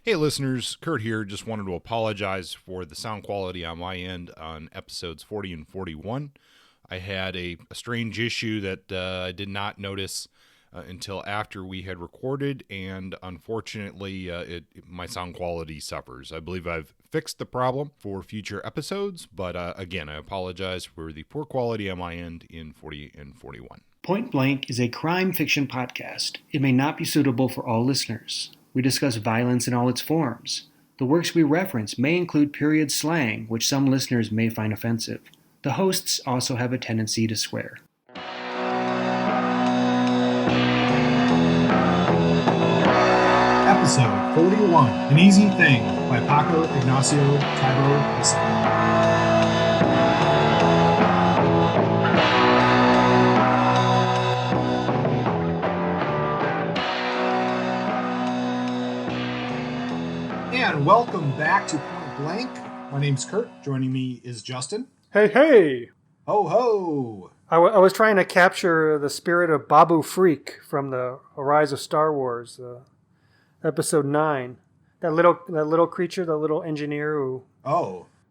Hey listeners, Kurt here. Just wanted to apologize for the sound quality on my end on episodes 40 and 41. I had a strange issue that I did not notice until after we had recorded, and unfortunately my sound quality suffers. I believe I've fixed the problem for future episodes, but again, I apologize for the poor quality on my end in 40 and 41. Point Blank is a crime fiction podcast. It may not be suitable for all listeners. We discuss violence in all its forms. The works we reference may include period slang, which some listeners may find offensive. The hosts also have a tendency to swear. Episode 41, An Easy Thing by Paco Ignacio Taibo II. And welcome back to Point Blank. My name's Kurt. Joining me is Justin. Hey, hey! Ho, ho! I was trying to capture the spirit of Babu Freak from the Rise of Star Wars, episode 9. That little creature, the little engineer who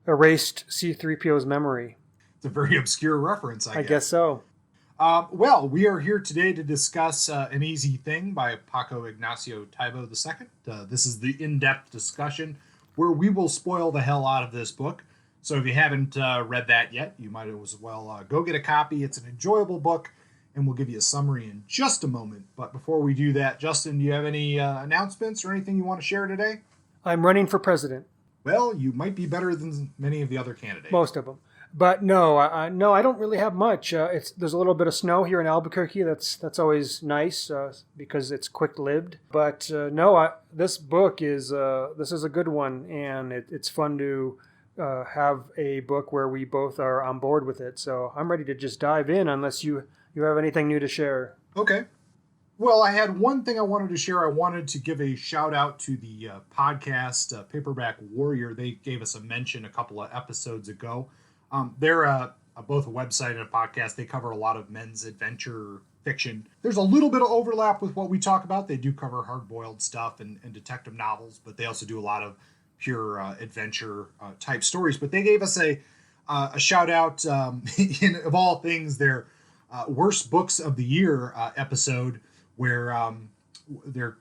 erased C-3PO's memory. It's a very obscure reference, I guess so. Well, we are here today to discuss An Easy Thing by Paco Ignacio Taibo II. This is the in-depth discussion where we will spoil the hell out of this book. So if you haven't read that yet, you might as well go get a copy. It's an enjoyable book, and we'll give you a summary in just a moment. But before we do that, Justin, do you have any announcements or anything you want to share today? I'm running for president. Well, you might be better than many of the other candidates. Most of them. But no, I don't really have much. There's a little bit of snow here in Albuquerque. That's always nice because it's quick-lived. But this book is this is a good one, and it's fun to have a book where we both are on board with it. So I'm ready to just dive in, unless you have anything new to share. Okay. Well, I had one thing I wanted to share. I wanted to give a shout out to the podcast Paperback Warrior. They gave us a mention a couple of episodes ago. They're both a website and a podcast. They cover a lot of men's adventure fiction. There's a little bit of overlap with what we talk about. They do cover hard-boiled stuff and detective novels, but they also do a lot of pure adventure type stories. But they gave us a shout out in, of all things, their worst books of the year episode, where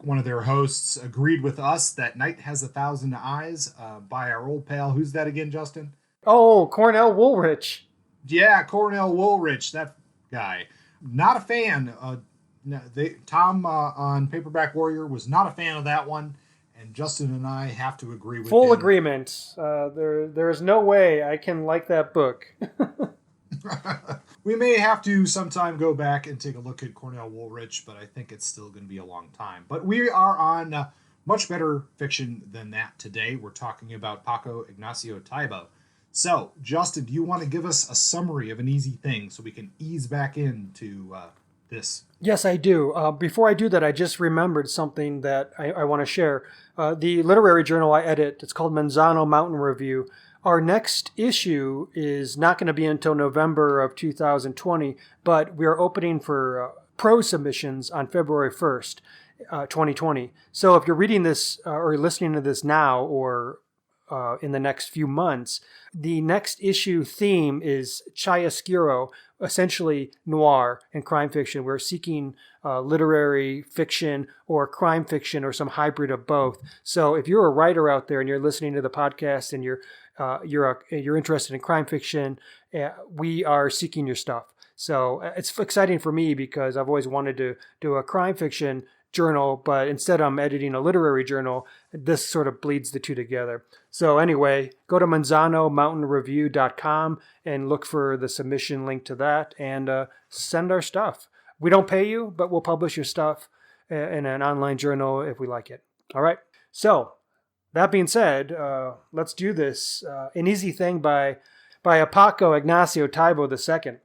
one of their hosts agreed with us that Night Has a Thousand Eyes by our old pal. Who's that again, Justin? Oh, Cornell Woolrich. Yeah, Cornell Woolrich, that guy. Not a fan. Tom on Paperback Warrior was not a fan of that one, and Justin and I have to agree with Full him. agreement. There is no way I can like that book. We may have to sometime go back and take a look at Cornell Woolrich, but I think it's still going to be a long time. But we are on much better fiction than that today. We're talking about Paco Ignacio Taibo. So, Justin, do you want to give us a summary of An Easy Thing so we can ease back into this? Yes, I do. Before I do that, I just remembered something that I want to share. The literary journal I edit, it's called Manzano Mountain Review. Our next issue is not going to be until November of 2020, but we are opening for prose submissions on February 1st, 2020. So if you're reading this or listening to this now or in the next few months, the next issue theme is chiaroscuro, essentially noir and crime fiction. We're seeking literary fiction or crime fiction or some hybrid of both. So if you're a writer out there and you're listening to the podcast and you're interested in crime fiction, we are seeking your stuff. So it's exciting for me because I've always wanted to do a crime fiction journal, but instead I'm editing a literary journal. This sort of bleeds the two together. So anyway, go to manzanomountainreview.com and look for the submission link to that and send our stuff. We don't pay you, but we'll publish your stuff in an online journal if we like it. All right. So that being said, let's do this. An Easy Thing by Paco Ignacio Taibo II.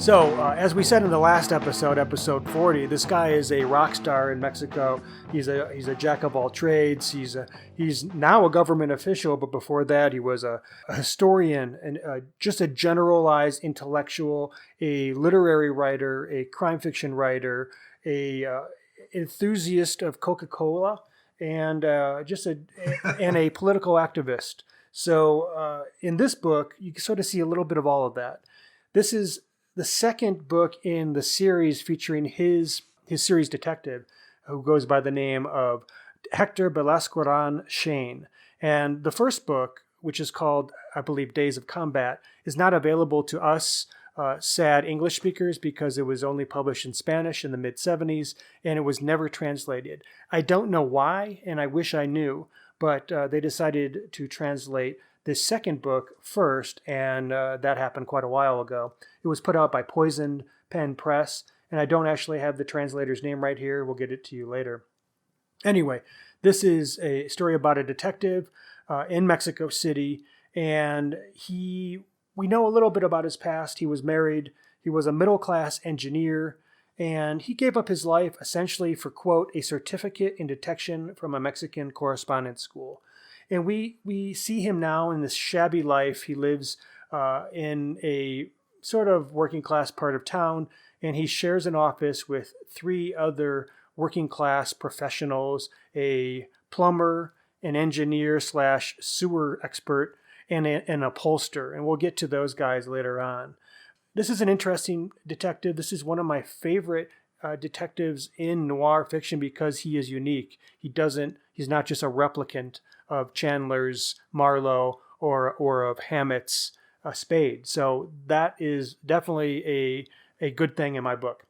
So, as we said in the last episode, episode 40, this guy is a rock star in Mexico. He's a jack of all trades. He's now a government official, but before that, he was a historian and just a generalized intellectual, a literary writer, a crime fiction writer, a enthusiast of Coca-Cola, and and a political activist. So, in this book, you can sort of see a little bit of all of that. This is the second book in the series featuring his series detective, who goes by the name of Hector Belascoran Shane. And the first book, which is called, I believe, Days of Combat, is not available to us sad English speakers because it was only published in Spanish in the mid-70s, and it was never translated. I don't know why, and I wish I knew, but they decided to translate this second book first, and that happened quite a while ago. It was put out by Poison Pen Press, and I don't actually have the translator's name right here. We'll get it to you later. Anyway, this is a story about a detective in Mexico City, and we know a little bit about his past. He was married. He was a middle-class engineer, and he gave up his life essentially for, quote, a certificate in detection from a Mexican correspondence school. And we see him now in this shabby life. He lives in a sort of working class part of town, and he shares an office with 3 other working class professionals, a plumber, an engineer / sewer expert, and an upholster. And we'll get to those guys later on. This is an interesting detective. This is one of my favorite detectives in noir fiction because he is unique. He's not just a replicant of Chandler's Marlowe or of Hammett's Spade. So that is definitely a good thing in my book.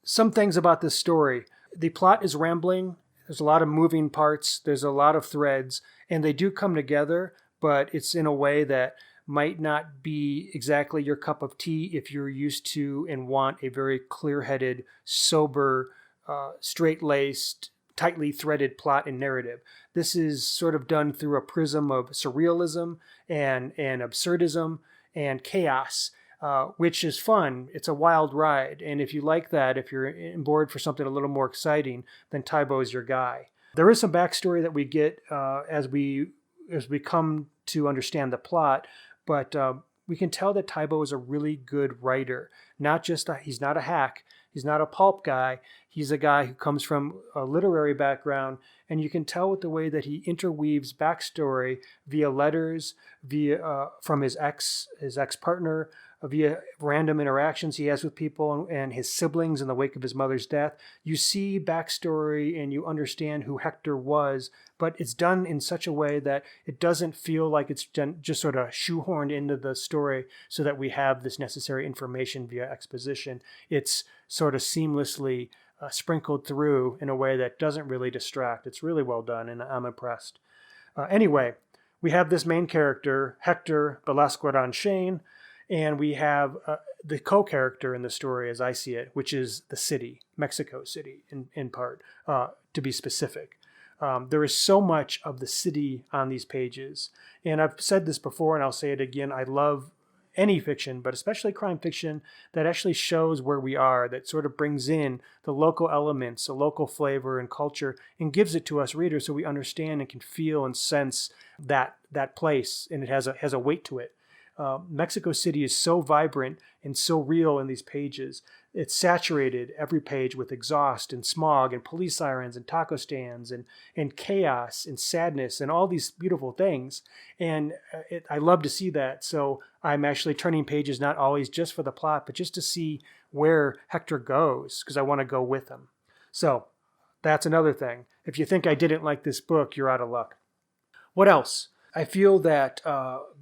Some things about this story. The plot is rambling. There's a lot of moving parts. There's a lot of threads, and they do come together, but it's in a way that might not be exactly your cup of tea if you're used to and want a very clear-headed, sober, straight-laced, tightly threaded plot and narrative. This is sort of done through a prism of surrealism and absurdism and chaos, which is fun. It's a wild ride. And if you like that, if you're on board for something a little more exciting, then Taibo is your guy. There is some backstory that we get as we come to understand the plot, but we can tell that Taibo is a really good writer. He's not a hack. He's not a pulp guy. He's a guy who comes from a literary background, and you can tell with the way that he interweaves backstory via letters, from his ex-partner, via random interactions he has with people and his siblings in the wake of his mother's death. You see backstory and you understand who Hector was, but it's done in such a way that it doesn't feel like it's just sort of shoehorned into the story so that we have this necessary information via exposition. It's sort of seamlessly sprinkled through in a way that doesn't really distract. It's really well done, and I'm impressed. Anyway, we have this main character, Hector Belascoran Shane, and we have the co-character in the story, as I see it, which is the city, Mexico City, in part, to be specific. There is so much of the city on these pages. And I've said this before, and I'll say it again. I love any fiction, but especially crime fiction, that actually shows where we are, that sort of brings in the local elements, the local flavor and culture, and gives it to us readers so we understand and can feel and sense that place, and it has a weight to it. Mexico City is so vibrant and so real in these pages. It's saturated every page with exhaust and smog and police sirens and taco stands and chaos and sadness and all these beautiful things. And I love to see that. So I'm actually turning pages not always just for the plot, but just to see where Hector goes, because I want to go with him. So that's another thing. If you think I didn't like this book, you're out of luck. What else? I feel that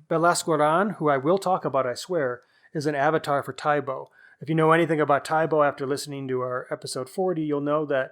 Belascoran, who I will talk about, I swear, is an avatar for Taibo. If you know anything about Taibo after listening to our episode 40, you'll know that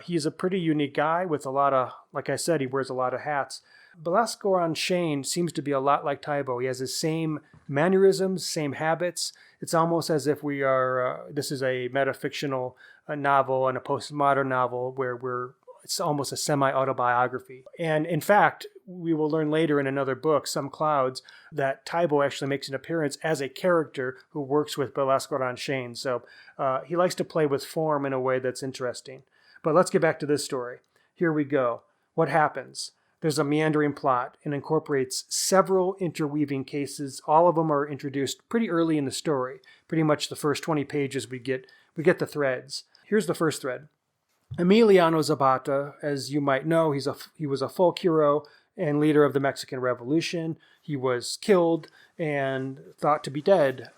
he's a pretty unique guy with a lot of, like I said, he wears a lot of hats. Belascoran Shane seems to be a lot like Taibo. He has the same mannerisms, same habits. It's almost as if this is a metafictional novel and a postmodern novel where we're It's almost a semi-autobiography. And in fact, we will learn later in another book, Some Clouds, that Taibo actually makes an appearance as a character who works with Velasco Ranchain. So he likes to play with form in a way that's interesting. But let's get back to this story. Here we go. What happens? There's a meandering plot and incorporates several interweaving cases. All of them are introduced pretty early in the story. Pretty much the first 20 pages we get the threads. Here's the first thread. Emiliano Zapata, as you might know, he was a folk hero and leader of the Mexican Revolution. He was killed and thought to be dead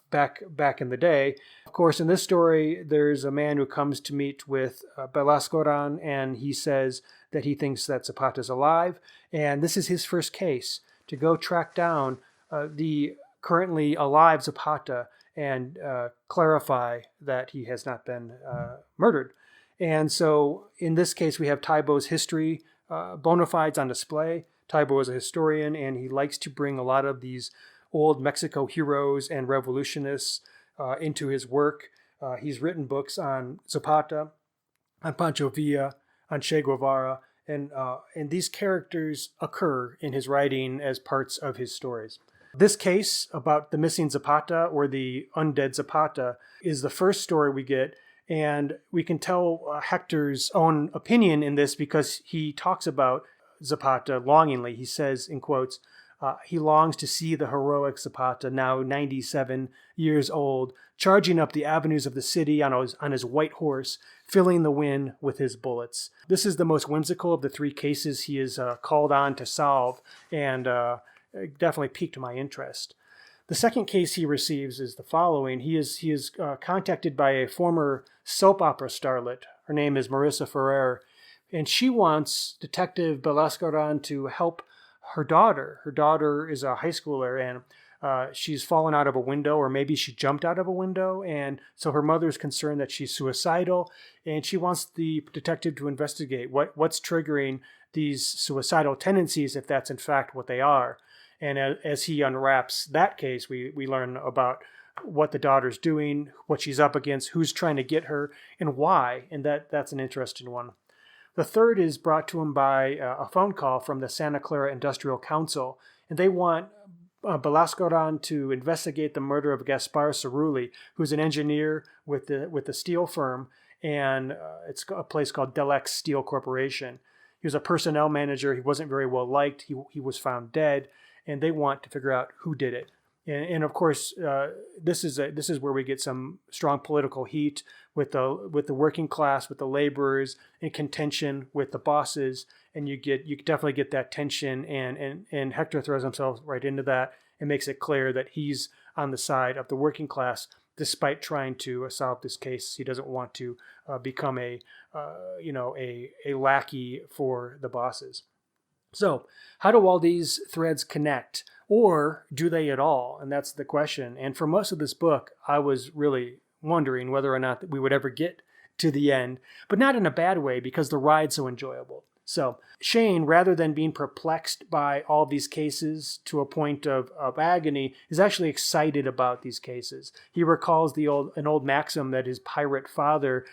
back in the day. Of course, in this story, there's a man who comes to meet with Velasco Ran, and he says that he thinks that Zapata's alive. And this is his first case, to go track down the currently alive Zapata and clarify that he has not been murdered. And so in this case, we have Taibo's history bona fides on display. Taibo is a historian, and he likes to bring a lot of these old Mexico heroes and revolutionists into his work. He's written books on Zapata, on Pancho Villa, on Che Guevara, and these characters occur in his writing as parts of his stories. This case about the missing Zapata, or the undead Zapata, is the first story we get, and we can tell Hector's own opinion in this because he talks about Zapata longingly. He says, in quotes, he longs to see the heroic Zapata, now 97 years old, charging up the avenues of the city on his white horse, filling the wind with his bullets. This is the most whimsical of the three cases he is called on to solve, and definitely piqued my interest. The second case he receives is the following. He is contacted by a former soap opera starlet. Her name is Marissa Ferrer, and she wants Detective Velasco Ran to help her daughter. Her daughter is a high schooler, and she's fallen out of a window, or maybe she jumped out of a window, and so her mother's concerned that she's suicidal, and she wants the detective to investigate what's triggering these suicidal tendencies, if that's in fact what they are. And as he unwraps that case, we learn about what the daughter's doing, what she's up against, who's trying to get her, and why. And that's an interesting one. The third is brought to him by a phone call from the Santa Clara Industrial Council, and they want Velasco Ran to investigate the murder of Gaspar Cerulli, who's an engineer with the steel firm, and it's a place called Delex Steel Corporation. He was a personnel manager. He wasn't very well liked. He was found dead, and they want to figure out who did it. And of course, this is where we get some strong political heat with the working class, with the laborers, in contention with the bosses, and you definitely get that tension. And Hector throws himself right into that and makes it clear that he's on the side of the working class, despite trying to solve this case. He doesn't want to become a lackey for the bosses. So, how do all these threads connect? Or do they at all? And that's the question. And for most of this book, I was really wondering whether or not we would ever get to the end, but not in a bad way because the ride's so enjoyable. So Shane, rather than being perplexed by all these cases to a point of agony, is actually excited about these cases. He recalls an old maxim that his pirate father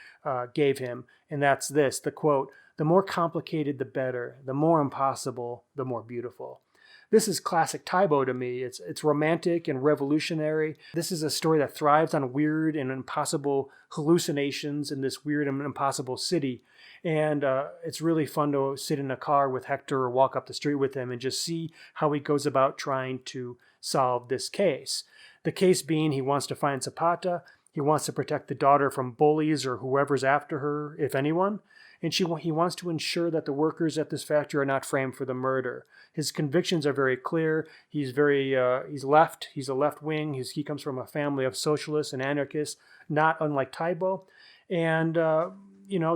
gave him, and that's this, the quote, "The more complicated, the better. The more impossible, the more beautiful." This is classic Taibo to me. It's romantic and revolutionary. This is a story that thrives on weird and impossible hallucinations in this weird and impossible city. And it's really fun to sit in a car with Hector or walk up the street with him and just see how he goes about trying to solve this case. The case being, he wants to find Zapata. He wants to protect the daughter from bullies or whoever's after her, if anyone. And he wants to ensure that the workers at this factory are not framed for the murder. His convictions are very clear. He's left. He's a left wing. He comes from a family of socialists and anarchists, not unlike Taibo. And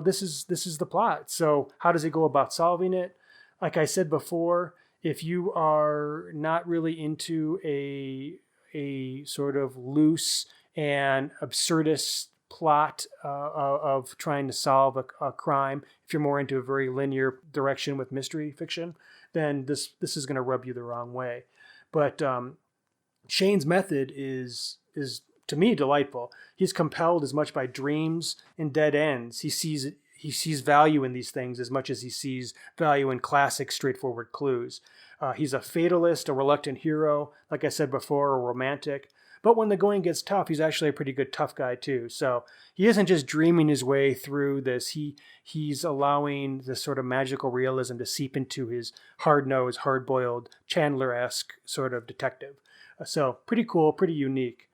this is the plot. So how does he go about solving it? Like I said before, if you are not really into a sort of loose and absurdist plot of trying to solve a crime, if you're more into a very linear direction with mystery fiction, then this is going to rub you the wrong way. But Shane's method is to me delightful. He's compelled as much by dreams and dead ends. He he sees value in these things as much as he sees value in classic, straightforward clues. He's a fatalist, a reluctant hero, like I said before, a romantic. But when the going gets tough, he's actually a pretty good tough guy too. So he isn't just dreaming his way through this. He's allowing this sort of magical realism to seep into his hard-nosed, hard-boiled, Chandler-esque sort of detective. So pretty cool, pretty unique.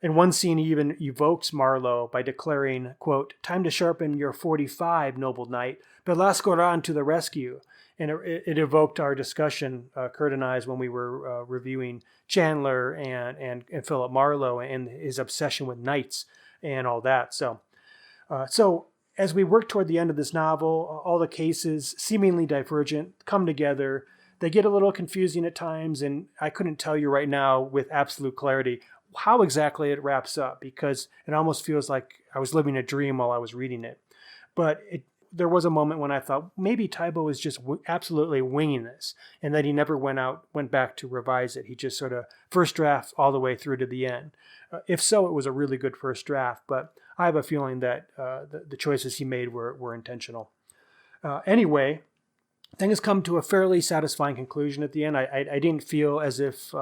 In one scene, he even evokes Marlowe by declaring, quote, "Time to sharpen your 45, noble knight. Belascoran to the rescue." And it evoked our discussion, Kurt and I's, when we were reviewing Chandler and Philip Marlowe and his obsession with knights and all that. So as we work toward the end of this novel, all the cases, seemingly divergent, come together. They get a little confusing at times, and I couldn't tell you right now with absolute clarity how exactly it wraps up, because it almost feels like I was living a dream while I was reading it. But there was a moment when I thought maybe Taibo was just absolutely winging this, and that he never went back to revise it. He just sort of first draft all the way through to the end. If so, it was a really good first draft, but I have a feeling that the choices he made were intentional. Anyway, things come to a fairly satisfying conclusion at the end. I didn't feel as if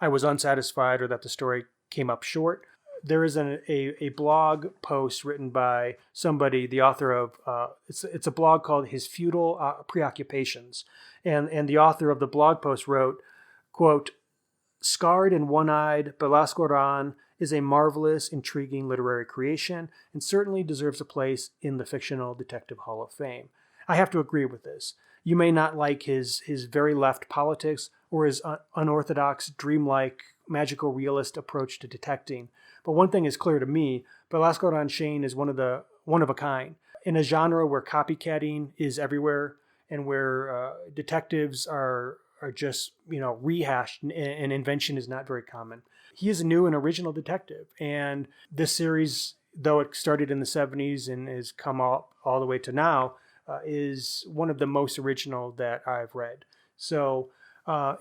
I was unsatisfied or that the story came up short. There is a blog post written by somebody, the author of, it's a blog called His Feudal Preoccupations. And the author of the blog post wrote, quote, "Scarred and one-eyed, Belascoran is a marvelous, intriguing literary creation and certainly deserves a place in the Fictional Detective Hall of Fame." I have to agree with this. You may not like his very left politics or his unorthodox, dreamlike, magical realist approach to detecting. But one thing is clear to me: Belascoran Shane is one of a kind. In a genre where copycatting is everywhere and where detectives are just rehashed and invention is not very common, he is a new and original detective. And this series, though it started in the 70s and has come all the way to now, is one of the most original that I've read. So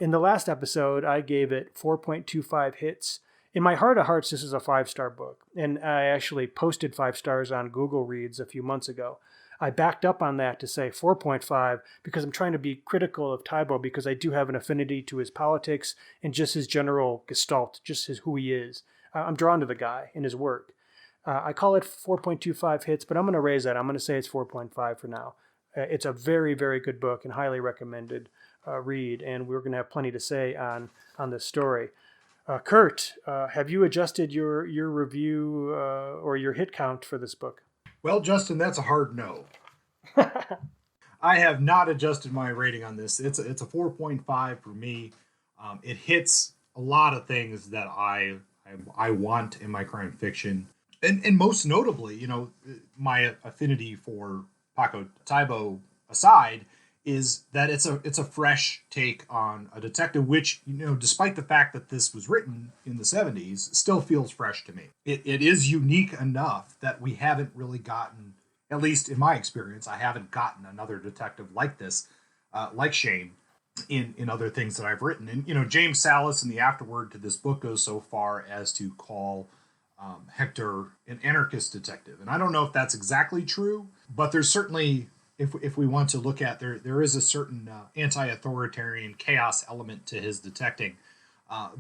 in the last episode, I gave it 4.25 hits. In my heart of hearts, this is a 5-star book. And I actually posted 5 stars on Google Reads a few months ago. I backed up on that to say 4.5 because I'm trying to be critical of Taibo, because I do have an affinity to his politics and just his general gestalt, just who he is. I'm drawn to the guy and his work. I call it 4.25 hits, but I'm going to raise that. I'm going to say it's 4.5 for now. It's a very, very good book and highly recommended read, and we're going to have plenty to say on this story. Kurt, have you adjusted your review or your hit count for this book? Well, Justin, that's a hard no. I have not adjusted my rating on this. It's a 4.5 for me. It hits a lot of things that I want in my crime fiction. And most notably, my affinity for Paco Taibo aside, is that it's a fresh take on a detective, which, despite the fact that this was written in the 70s, still feels fresh to me. It is unique enough that we haven't really gotten, at least in my experience, I haven't gotten another detective like this, like Shane, in other things that I've written. And, James Salas in the afterword to this book goes so far as to call Hector an anarchist detective. And I don't know if that's exactly true, but there's certainly, if we want to look at, there is a certain anti-authoritarian chaos element to his detecting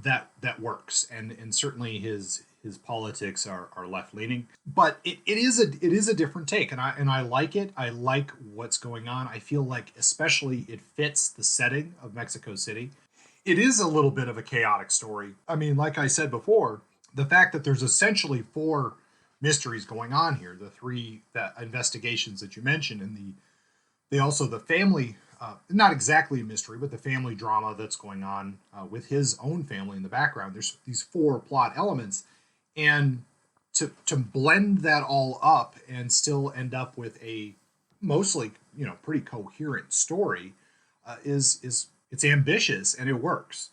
that works, and certainly his politics are left-leaning, but it is a different take, and I like it. I like what's going on. I feel like especially it fits the setting of Mexico City. It is a little bit of a chaotic story. I mean, like I said before, the fact that there's essentially 4 mysteries going on here, the 3 investigations that you mentioned, and the family, not exactly a mystery, but the family drama that's going on with his own family in the background. There's these 4 plot elements, and to blend that all up and still end up with a mostly pretty coherent story is it's ambitious and it works.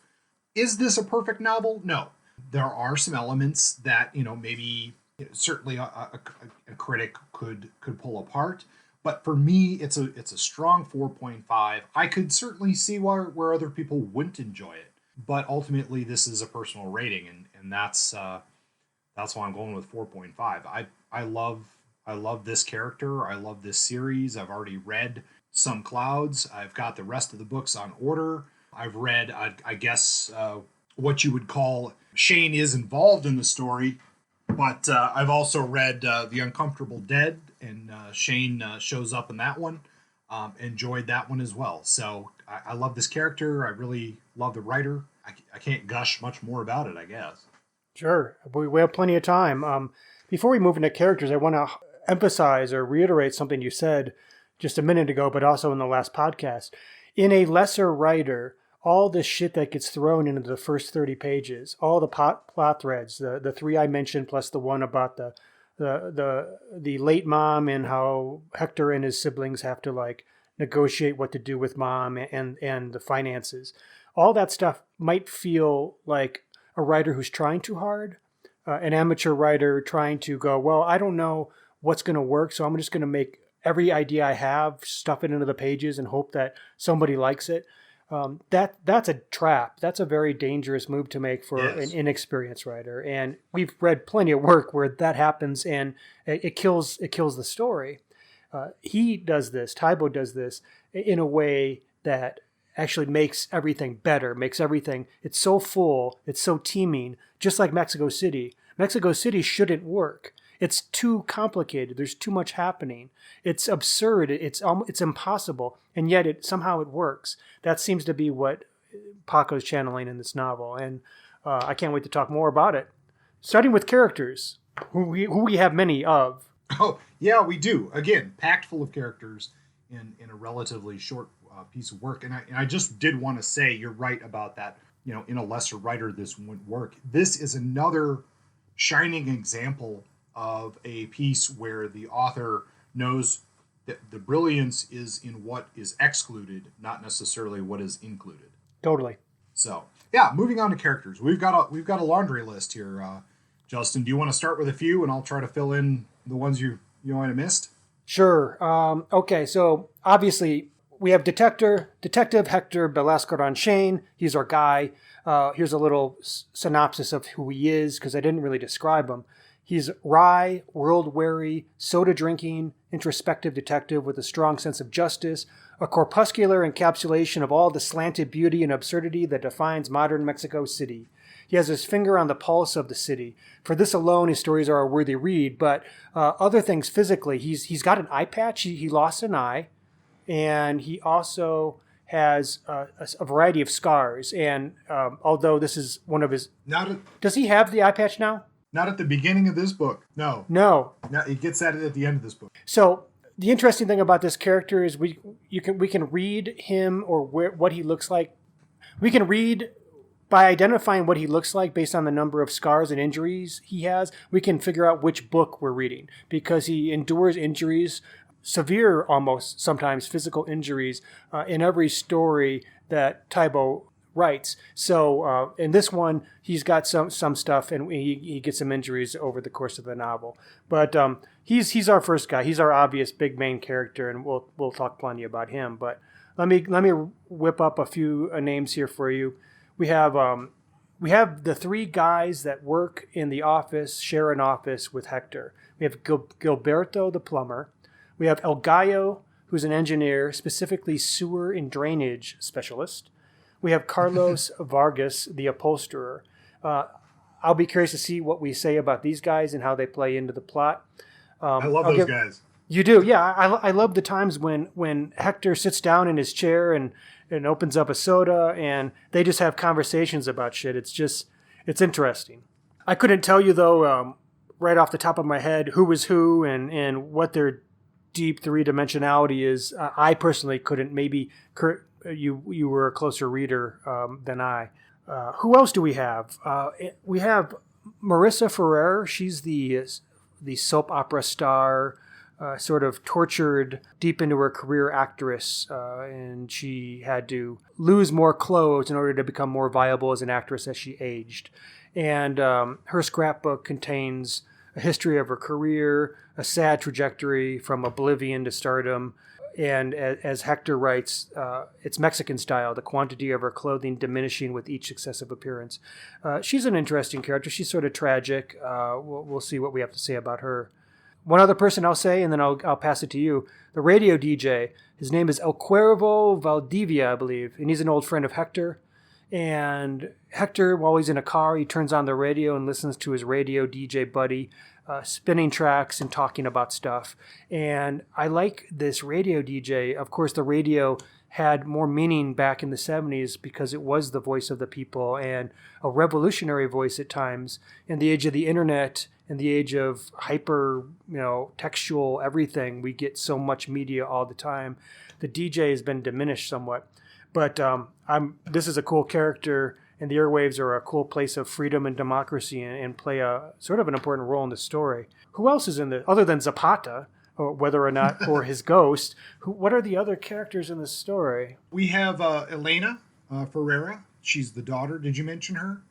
Is this a perfect novel? No. There are some elements that maybe certainly a critic could pull apart. But for me, it's a strong 4.5. I could certainly see where other people wouldn't enjoy it, but ultimately this is a personal rating, and that's why I'm going with 4.5. I love I love this character. I love this series. I've already read Some Clouds. I've got the rest of the books on order. I've read, I guess, what you would call Shane is involved in the story, but I've also read The Uncomfortable Dead, and Shane shows up in that one. Enjoyed that one as well. So I love this character. I really love the writer. I can't gush much more about it, I guess. Sure. We have plenty of time. Before we move into characters, I want to emphasize or reiterate something you said just a minute ago, but also in the last podcast. In a lesser writer, all the shit that gets thrown into the first 30 pages, all the plot threads, the three I mentioned, plus the one about the late mom and how Hector and his siblings have to like negotiate what to do with mom and the finances. All that stuff might feel like a writer who's trying too hard, an amateur writer trying to go, well, I don't know what's going to work, so I'm just going to make every idea I have, stuff it into the pages and hope that somebody likes it. That's a trap. That's a very dangerous move to make for an inexperienced writer. And we've read plenty of work where that happens and it kills the story. He does this, Taibo does this in a way that actually makes everything better, makes everything, it's so full, it's so teeming, just like Mexico City. Mexico City shouldn't work. It's too complicated. There's too much happening. It's absurd. It's impossible, and yet somehow it works. That seems to be what Paco's channeling in this novel, and I can't wait to talk more about it. Starting with characters, who we have many of. Oh, yeah, we do. Again, packed full of characters in a relatively short piece of work. And I just did want to say, you're right about that. You know, in a lesser writer, this wouldn't work. This is another shining example of a piece where the author knows that the brilliance is in what is excluded, not necessarily what is included. Totally. So, yeah, moving on to characters. We've got a laundry list here. Justin, do you want to start with a few, and I'll try to fill in the ones you might have missed? Sure. Okay, so obviously we have Detective Hector Velasco Ranchain. He's our guy. Here's a little synopsis of who he is, because I didn't really describe him. He's wry, world-weary, soda-drinking, introspective detective with a strong sense of justice, a corpuscular encapsulation of all the slanted beauty and absurdity that defines modern Mexico City. He has his finger on the pulse of the city. For this alone, his stories are a worthy read, but other things physically, he's got an eye patch. He lost an eye, and he also has a variety of scars. And although this is one of his... Does he have the eye patch now? Not at the beginning of this book. No. He gets that at the end of this book. So the interesting thing about this character is we can read him or what he looks like. We can read by identifying what he looks like based on the number of scars and injuries he has. We can figure out which book we're reading, because he endures injuries, severe almost sometimes physical injuries, in every story that Taibo writes. So in this one, he's got some stuff, and he gets some injuries over the course of the novel. But he's our first guy. He's our obvious big main character, and we'll talk plenty about him. But let me whip up a few names here for you. We have the three guys that work in the office, share an office with Hector. We have Gilberto, the plumber. We have El Gallo, who's an engineer, specifically sewer and drainage specialist. We have Carlos Vargas, the upholsterer. I'll be curious to see what we say about these guys and how they play into the plot. I love those guys. You do, yeah. I love the times when Hector sits down in his chair and opens up a soda, and they just have conversations about shit. It's interesting. I couldn't tell you, though, right off the top of my head, who was who and what their deep three-dimensionality is. I personally couldn't. Maybe Kurt, you were a closer reader than I. Who else do we have? We have Marissa Ferrer. She's the soap opera star, sort of tortured deep into her career actress, and she had to lose more clothes in order to become more viable as an actress as she aged. And her scrapbook contains a history of her career, a sad trajectory from oblivion to stardom. And as Hector writes, it's Mexican style, the quantity of her clothing diminishing with each successive appearance. She's an interesting character. She's sort of tragic. We'll see what we have to say about her. One other person I'll say, and then I'll pass it to you. The radio DJ, his name is El Cuervo Valdivia, I believe, and he's an old friend of Hector. And Hector, while he's in a car, he turns on the radio and listens to his radio DJ buddy spinning tracks and talking about stuff. And I like this radio DJ. Of course, the radio had more meaning back in the 70s because it was the voice of the people and a revolutionary voice at times. In the age of the internet, in the age of hyper, textual everything, we get so much media all the time. The DJ has been diminished somewhat. But this is a cool character, and the airwaves are a cool place of freedom and democracy and play a sort of an important role in the story. Who else is in this, other than Zapata, or whether or not, or his ghost? What are the other characters in the story? We have Elena Ferreira. She's the daughter. Did you mention her?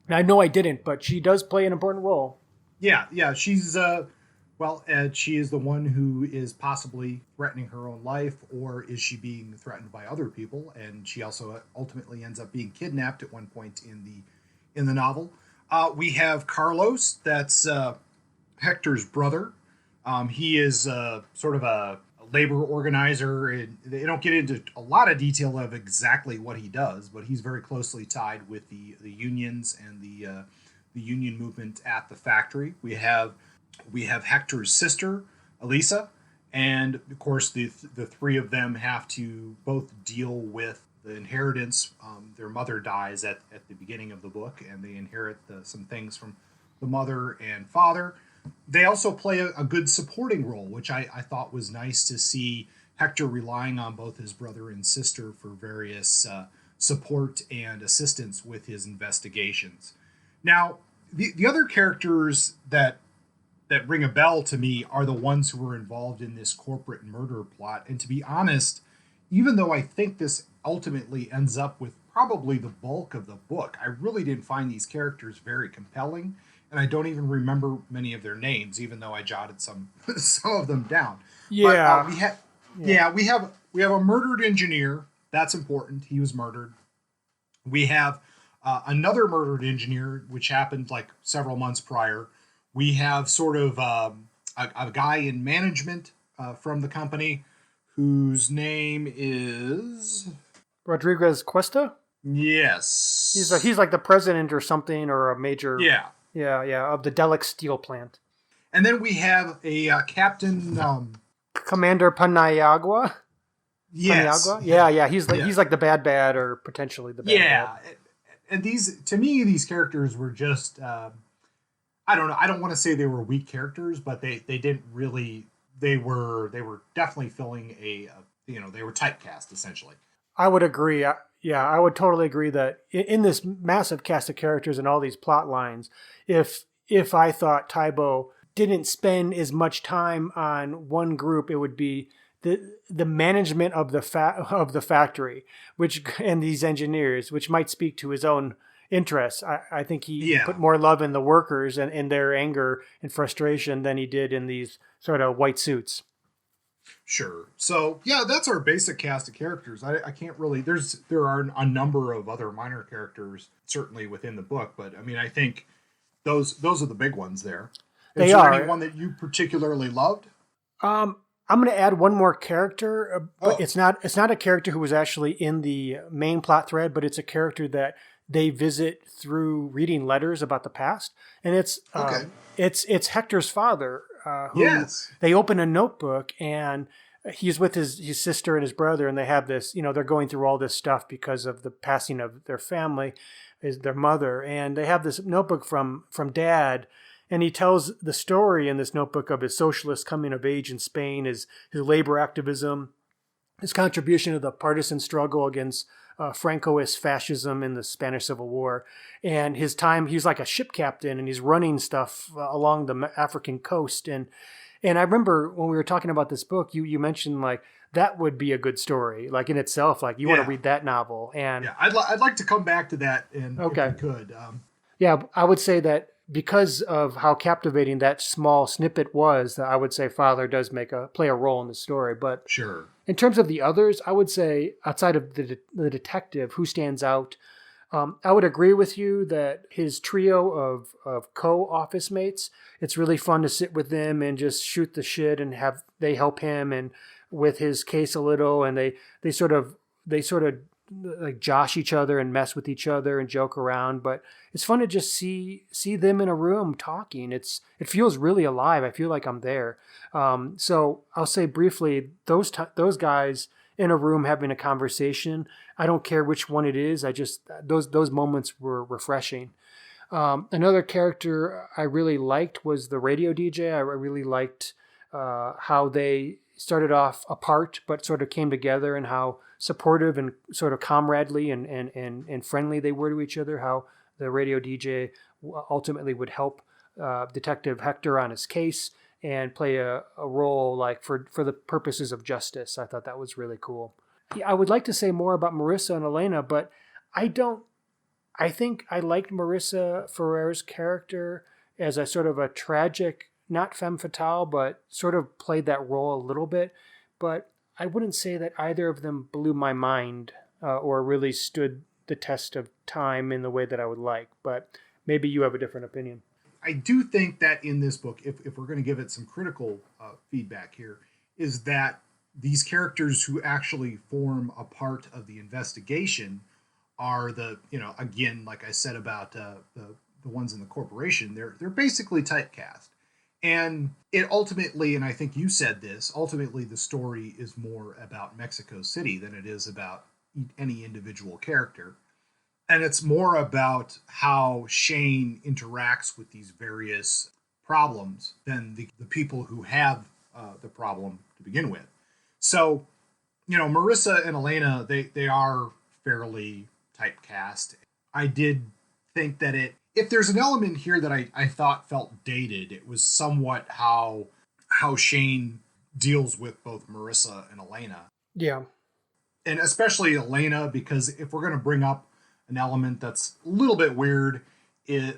I know I didn't, but she does play an important role. Yeah. She's she is the one who is possibly threatening her own life, or is she being threatened by other people? And she also ultimately ends up being kidnapped at one point in the novel. We have Carlos, that's Hector's brother. He is sort of a labor organizer, and they don't get into a lot of detail of exactly what he does, but he's very closely tied with the unions and the union movement at the factory. We have Hector's sister, Elisa, and of course the three of them have to both deal with the inheritance. Their mother dies at the beginning of the book, and they inherit some things from the mother and father. They also play a good supporting role, which I thought was nice to see Hector relying on both his brother and sister for various support and assistance with his investigations. Now, the other characters that ring a bell to me are the ones who were involved in this corporate murder plot. And to be honest, even though I think this ultimately ends up with probably the bulk of the book, I really didn't find these characters very compelling. And I don't even remember many of their names, even though I jotted some of them down. Yeah. But, we have a murdered engineer. That's important. He was murdered. We have another murdered engineer, which happened like several months prior. We have sort of a guy in management from the company whose name is Rodriguez Cuesta. Yes, he's like the president or something, or a major of the Delix steel plant. And then we have a Captain Commander Paniagua. Yes, Paniagua? He's like the bad or potentially the bad. Yeah, and these characters were just. I don't know. I don't want to say they were weak characters, but they didn't really. They were definitely filling they were typecast essentially. I would agree. I would totally agree that in this massive cast of characters and all these plot lines, if I thought Taibo didn't spend as much time on one group, it would be the management of the factory, and these engineers, which might speak to his own interests. I think he put more love in the workers and their anger and frustration than he did in these sort of white suits. Sure. So that's our basic cast of characters. I can't really. There are a number of other minor characters certainly within the book, but I mean I think those are the big ones there. Is there anyone that you particularly loved? I'm going to add one more character, but it's not a character who was actually in the main plot thread, but it's a character that they visit through reading letters about the past, and it's Hector's father. They open a notebook, and he's with his sister and his brother, and they have this. They're going through all this stuff because of the passing of their family, their mother, and they have this notebook from Dad. And he tells the story in this notebook of his socialist coming of age in Spain, his labor activism, his contribution to the partisan struggle against Francoist fascism in the Spanish Civil War, and his time. He's like a ship captain, and he's running stuff along the African coast. And I remember when we were talking about this book, you mentioned like that would be a good story, like in itself. Like you want to read that novel. And I'd like to come back to that. And if we could. I would say that. Because of how captivating that small snippet was, I would say father does play a role in the story. But sure, in terms of the others, I would say outside of the detective, who stands out? I would agree with you that his trio of co-office mates, it's really fun to sit with them and just shoot the shit and they help him and with his case a little, and they sort of like josh each other and mess with each other and joke around. But it's fun to just see them in a room talking. It feels really alive. I feel like I'm there. So I'll say briefly, those guys in a room having a conversation. I don't care which one it is. Those moments were refreshing. Another character I really liked was the radio DJ. I really liked how they started off apart but sort of came together, and how supportive and sort of comradely and friendly they were to each other. How the radio DJ ultimately would help Detective Hector on his case and play a role like for the purposes of justice. I thought that was really cool. Yeah, I would like to say more about Marissa and Elena, but I don't. I think I liked Marissa Ferrer's character as a sort of a tragic, not femme fatale, but sort of played that role a little bit. But I wouldn't say that either of them blew my mind or really stood the test of time in the way that I would like. But maybe you have a different opinion. I do think that in this book, if we're going to give it some critical feedback here, is that these characters who actually form a part of the investigation are again, like I said about the ones in the corporation, they're basically typecast. And it ultimately, and I think you said this, ultimately the story is more about Mexico City than it is about any individual character. And it's more about how Shane interacts with these various problems than the people who have the problem to begin with. So, Marissa and Elena, they are fairly typecast. I did think that if there's an element here that I thought felt dated, it was somewhat how Shane deals with both Marissa and Elena. Yeah. And especially Elena, because if we're going to bring up an element that's a little bit weird,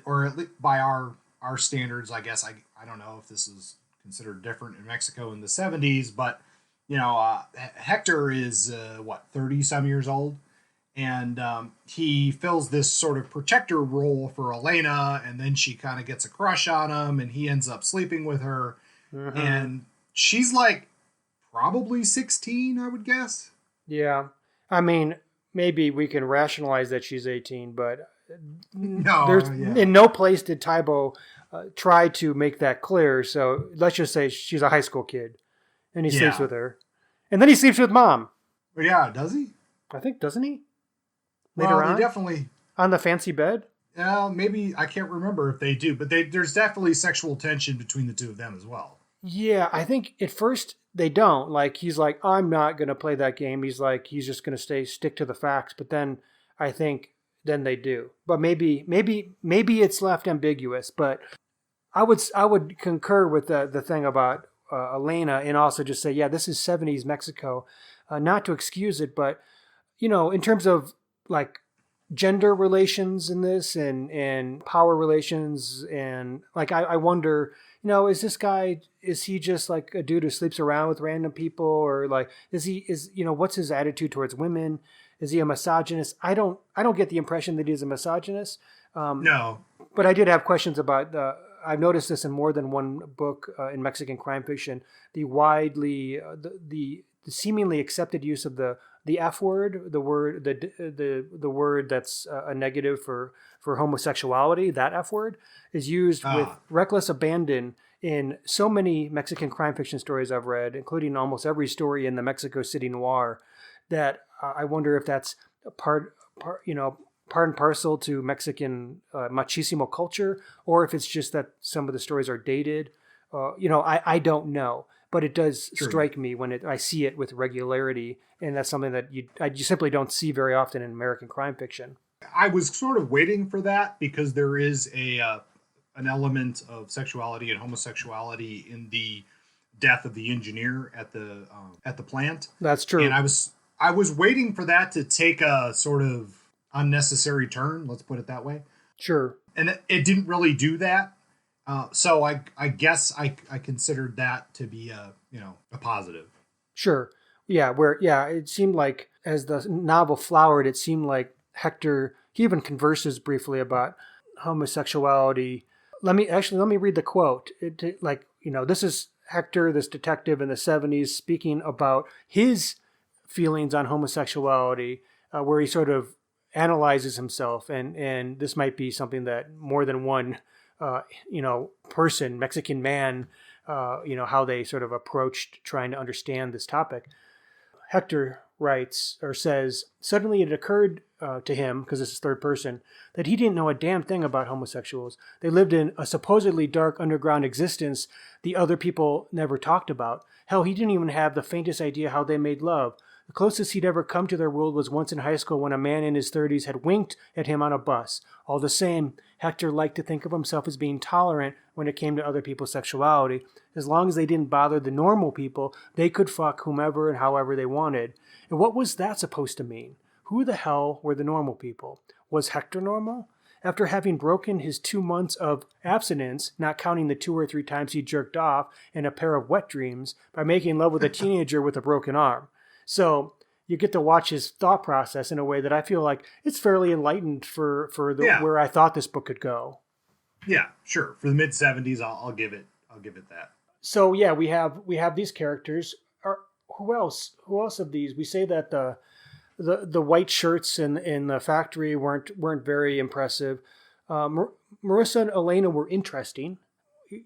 or at least by our standards, I guess, I don't know if this is considered different in Mexico in the 70s, but, Hector is, 30 some years old. And he fills this sort of protector role for Elena, and then she kind of gets a crush on him, and he ends up sleeping with her. Mm-hmm. And she's like probably 16, I would guess. Yeah. I mean, maybe we can rationalize that she's 18, but in no place did Taibo try to make that clear. So let's just say she's a high school kid, and he sleeps with her. And then he sleeps with Mom. Well, yeah, does he? I think, doesn't he? Later on? Definitely. On the fancy bed? Yeah, maybe. I can't remember if they do, but there's definitely sexual tension between the two of them as well. Yeah, I think at first they don't. Like, he's like, I'm not going to play that game. He's like, he's just going to stick to the facts. But then I think then they do. But maybe it's left ambiguous. But I would concur with the thing about Elena, and also just say, yeah, this is 70s Mexico. Not to excuse it, but, in terms of like gender relations in this and power relations, and like I wonder, is he just like a dude who sleeps around with random people, or like what's his attitude towards women? Is he a misogynist? I don't get the impression that he's a misogynist. No. But I did have questions about I've noticed this in more than one book in Mexican crime fiction, the widely the seemingly accepted use of the F word, the word that's a negative for homosexuality. That F word is used with reckless abandon in so many Mexican crime fiction stories I've read, including almost every story in the Mexico City Noir, that I wonder if that's part and parcel to Mexican machismo culture, or if it's just that some of the stories are dated. I don't know. But it does strike me when I see it with regularity, and that's something that you simply don't see very often in American crime fiction. I was sort of waiting for that because there is an element of sexuality and homosexuality in the death of the engineer at the plant. That's true. And I was waiting for that to take a sort of unnecessary turn. Let's put it that way. Sure. And it didn't really do that. So I guess I considered that to be a positive. Sure. Yeah. It seemed like as the novel flowered, it seemed like Hector he even converses briefly about homosexuality. Let me read the quote. This is Hector, this detective in the 70s, speaking about his feelings on homosexuality, where he sort of analyzes himself, and this might be something that more than one, Mexican man, how they sort of approached trying to understand this topic. Hector writes or says, suddenly it occurred to him, because this is third person, that he didn't know a damn thing about homosexuals. They lived in a supposedly dark underground existence the other people never talked about. Hell, he didn't even have the faintest idea how they made love. The closest he'd ever come to their world was once in high school when a man in his 30s had winked at him on a bus. All the same, Hector liked to think of himself as being tolerant when it came to other people's sexuality. As long as they didn't bother the normal people, they could fuck whomever and however they wanted. And what was that supposed to mean? Who the hell were the normal people? Was Hector normal? After having broken his 2 months of abstinence, not counting the 2 or 3 times he jerked off and a pair of wet dreams, by making love with a teenager with a broken arm. So you get to watch his thought process in a way that I feel like it's fairly enlightened for where I thought this book could go. Yeah, sure. For the mid 70s, I'll give it that. So yeah, we have these characters. Who else? Who else of these? We say that the white shirts in the factory weren't very impressive. Marissa and Elena were interesting.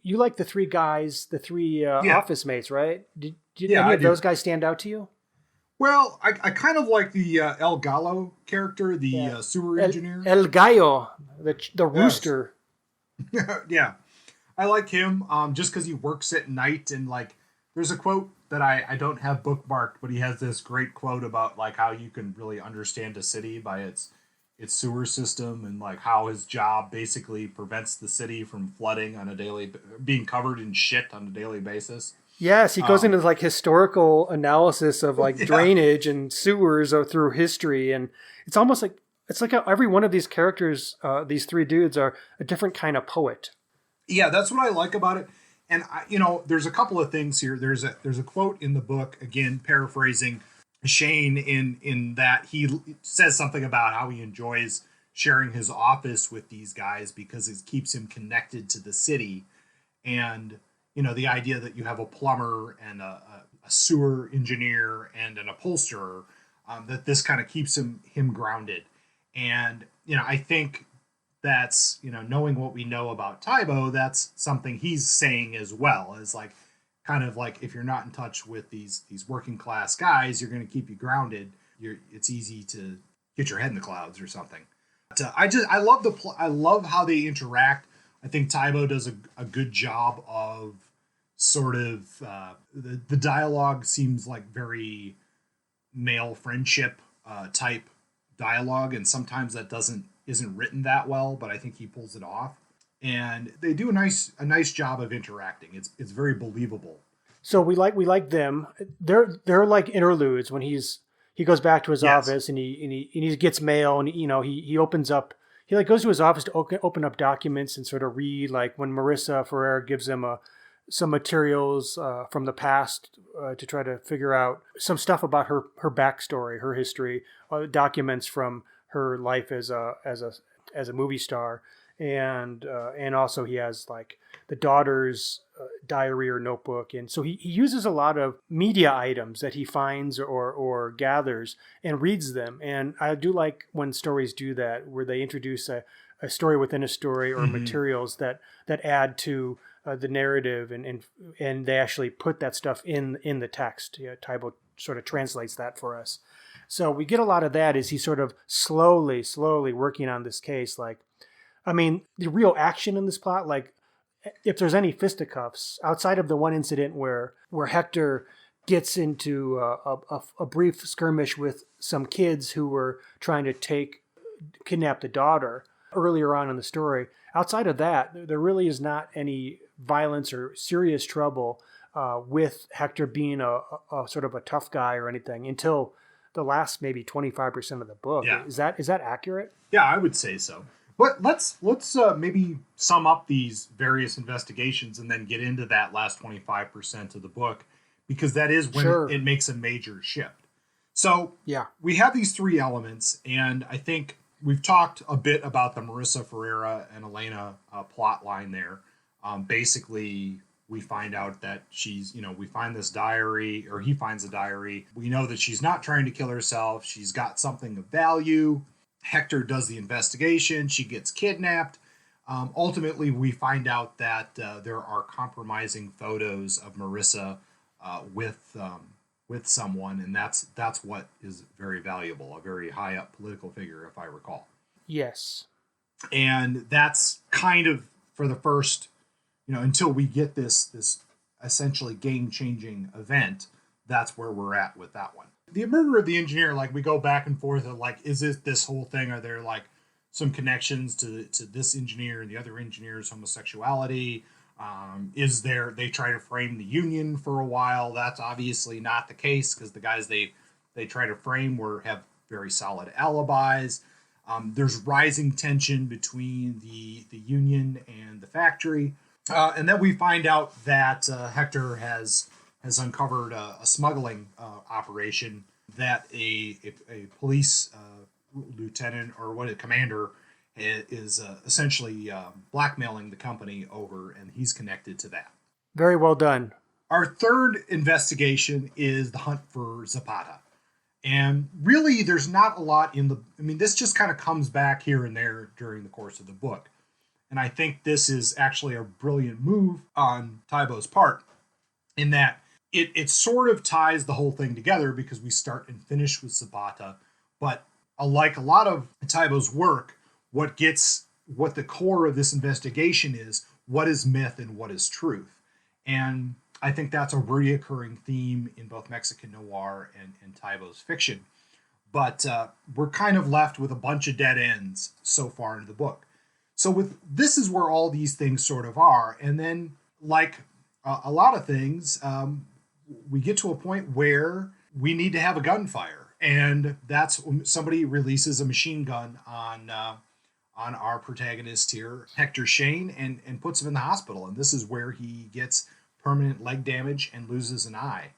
You like the 3 guys, the 3 office mates, right? Did any of those guys stand out to you? Well, I kind of like the El Gallo character, the sewer engineer. El Gallo, the rooster. Yeah. I like him just because he works at night, and like there's a quote that I don't have bookmarked, but he has this great quote about like how you can really understand a city by its sewer system, and like how his job basically prevents the city from flooding on a daily, being covered in shit on a daily basis. Yes, he goes into like historical analysis of like drainage and sewers through history, and it's almost like every one of these characters, these 3 dudes, are a different kind of poet. Yeah, that's what I like about it. And there's a couple of things here. There's a quote in the book, again paraphrasing Shane, in that he says something about how he enjoys sharing his office with these guys because it keeps him connected to the city, and the idea that you have a plumber and a sewer engineer and an upholsterer, that this kind of keeps him grounded. And, I think that's, knowing what we know about Taibo, that's something he's saying as well, as like, kind of like, if you're not in touch with these working class guys, you're going to keep you grounded. It's easy to get your head in the clouds or something. But, I love how they interact. I think Taibo does a good job of sort of the dialogue seems like very male friendship type dialogue, and sometimes that isn't written that well, but I think he pulls it off, and they do a nice job of interacting. It's very believable. So we like them. They're like interludes when he goes back to his office and he gets mail, and he opens up. He like goes to his office to open up documents and sort of read, like when Marissa Ferrer gives him some materials from the past to try to figure out some stuff about her backstory, her history, documents from her life as a movie star, and also he has like the daughter's diary or notebook, and so he uses a lot of media items that he finds or gathers and reads them. And I do like when stories do that, where they introduce a story within a story, or materials that add to the narrative, and they actually put that stuff in the text. Taibo sort of translates that for us. So we get a lot of that as he's sort of slowly working on this case. Like, I mean, the real action in this plot, like if there's any fisticuffs outside of the one incident where Hector gets into a brief skirmish with some kids who were trying to kidnap the daughter earlier on in the story. Outside of that, there really is not any violence or serious trouble with Hector being a sort of a tough guy or anything until the last maybe 25% of the book. Yeah. Is that accurate? Yeah, I would say so. But let's maybe sum up these various investigations and then get into that last 25% of the book, because that is when it makes a major shift. So yeah, we have these 3 elements, and I think we've talked a bit about the Marissa Ferreira and Elena plot line there. Basically, we find out that we find this diary, or he finds a diary. We know that she's not trying to kill herself. She's got something of value. Hector does the investigation. She gets kidnapped. Ultimately, we find out that there are compromising photos of Marissa with someone, and that's what is very valuable, a very high up political figure, if I recall. Yes. And that's kind of for the first, until we get this essentially game-changing event, that's where we're at with that one. The murder of the engineer, like, we go back and forth of, like, is it this whole thing? Are there, like, some connections to this engineer and the other engineer's homosexuality? They try to frame the union for a while. That's obviously not the case, because the guys they try to frame have very solid alibis. There's rising tension between the union and the factory. And then we find out that Hector has uncovered a smuggling operation that a police lieutenant, or commander, is essentially blackmailing the company over, and he's connected to that. Very well done. Our third investigation is the hunt for Zapata. And really, there's not a lot this just kind of comes back here and there during the course of the book. And I think this is actually a brilliant move on Taibo's part, in that it sort of ties the whole thing together, because we start and finish with Zapata. But like a lot of Taibo's work, what the core of this investigation is, what is myth and what is truth. And I think that's a reoccurring theme in both Mexican noir and Taibo's fiction. But we're kind of left with a bunch of dead ends so far into the book. So this is where all these things sort of are. And then, like a lot of things, we get to a point where we need to have a gunfire. And that's when somebody releases a machine gun on our protagonist here, Hector Shane, and puts him in the hospital. And this is where he gets permanent leg damage and loses an eye.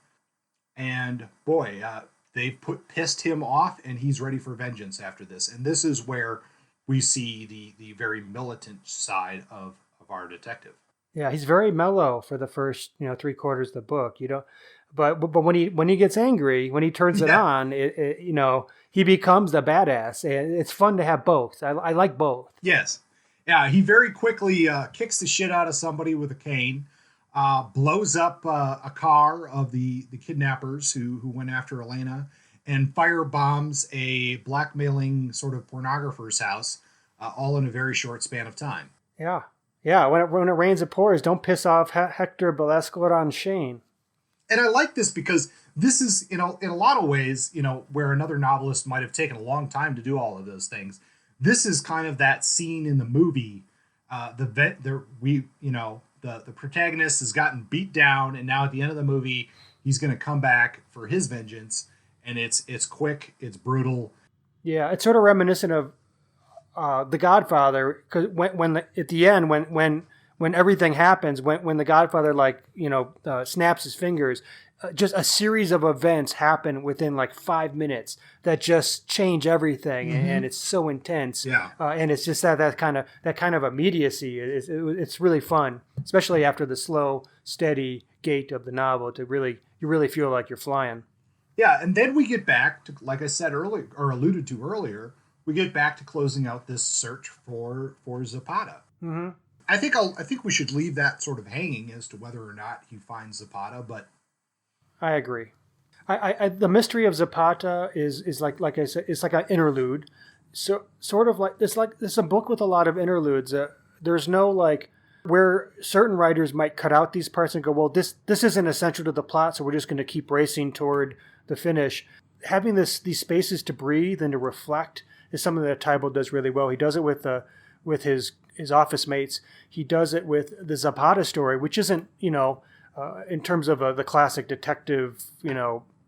And boy, they've pissed him off, and he's ready for vengeance after this. And this is where we see the very militant side of our detective. Yeah, he's very mellow for the first 3/4 of the book. But when he gets angry, when he turns it on, he becomes the badass. And it's fun to have both. I like both. Yes, yeah. He very quickly kicks the shit out of somebody with a cane, blows up a car of the kidnappers who went after Elena, and firebombs a blackmailing sort of pornographer's house, all in a very short span of time. Yeah. Yeah, when it rains, it pours. Don't piss off Hector Belascoran Shane. And I like this because this is, in a lot of ways, where another novelist might have taken a long time to do all of those things. This is kind of that scene in the movie. The protagonist has gotten beat down, and now at the end of the movie, he's going to come back for his vengeance. And it's quick, it's brutal. Yeah, it's sort of reminiscent of The Godfather, because at the end when everything happens, when the Godfather snaps his fingers, just a series of events happen within 5 minutes that just change everything, mm-hmm. and it's so intense. Yeah, and it's just that kind of immediacy. It's really fun, especially after the slow, steady gait of the novel. You really feel like you're flying. Yeah, and then we get back to, like I said earlier, or alluded to earlier, we get back to closing out this search for Zapata. Mm-hmm. I think we should leave that sort of hanging as to whether or not he finds Zapata, but I agree. I the mystery of Zapata is like I said, it's like an interlude. So sort of like it's a book with a lot of interludes. There's no where certain writers might cut out these parts and go, well, this isn't essential to the plot, so we're just going to keep racing toward the finish. Having these spaces to breathe and to reflect is something that Taibo does really well. He does it with his office mates. He does it with the Zapata story, which isn't, in terms of the classic detective,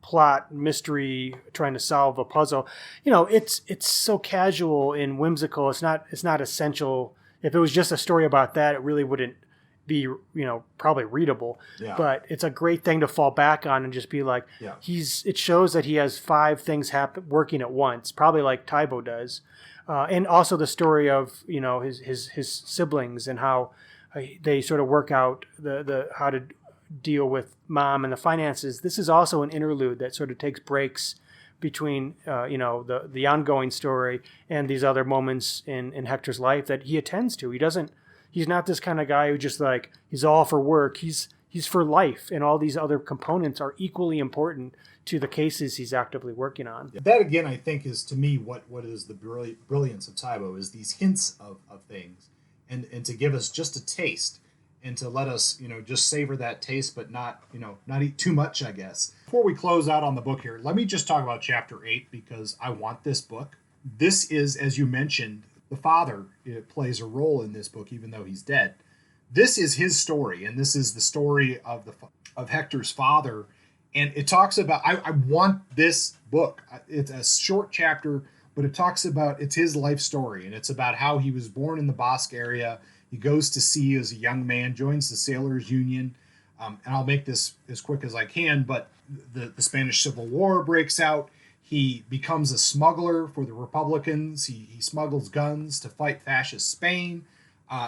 plot, mystery, trying to solve a puzzle. It's so casual and whimsical. It's not essential. If it was just a story about that, it really wouldn't be, probably readable, Yeah. but it's a great thing to fall back on and just be like, Yeah. it shows that he has 5 things working at once, probably like Taibo does. And also the story of, his siblings and how they sort of work out the how to deal with mom and the finances. This is also an interlude that sort of takes breaks between, the ongoing story and these other moments in Hector's life that he attends to. He's not this kind of guy who just like, he's all for work. He's for life. And all these other components are equally important to the cases he's actively working on. That again, I think, is to me what is the brilliance of Taibo, is these hints of things, and to give us just a taste, and to let us, just savor that taste, but not eat too much, I guess. Before we close out on the book here, let me just talk about chapter 8, because I want this book. This is, as you mentioned, the father plays a role in this book, even though he's dead. This is his story, and this is the story of Hector's father. And it talks about, I want this book. It's a short chapter, but it talks about, it's his life story. And it's about how he was born in the Basque area. He goes to sea as a young man, joins the Sailors Union. And I'll make this as quick as I can, but the Spanish Civil War breaks out. He becomes a smuggler for the Republicans. He smuggles guns to fight fascist Spain.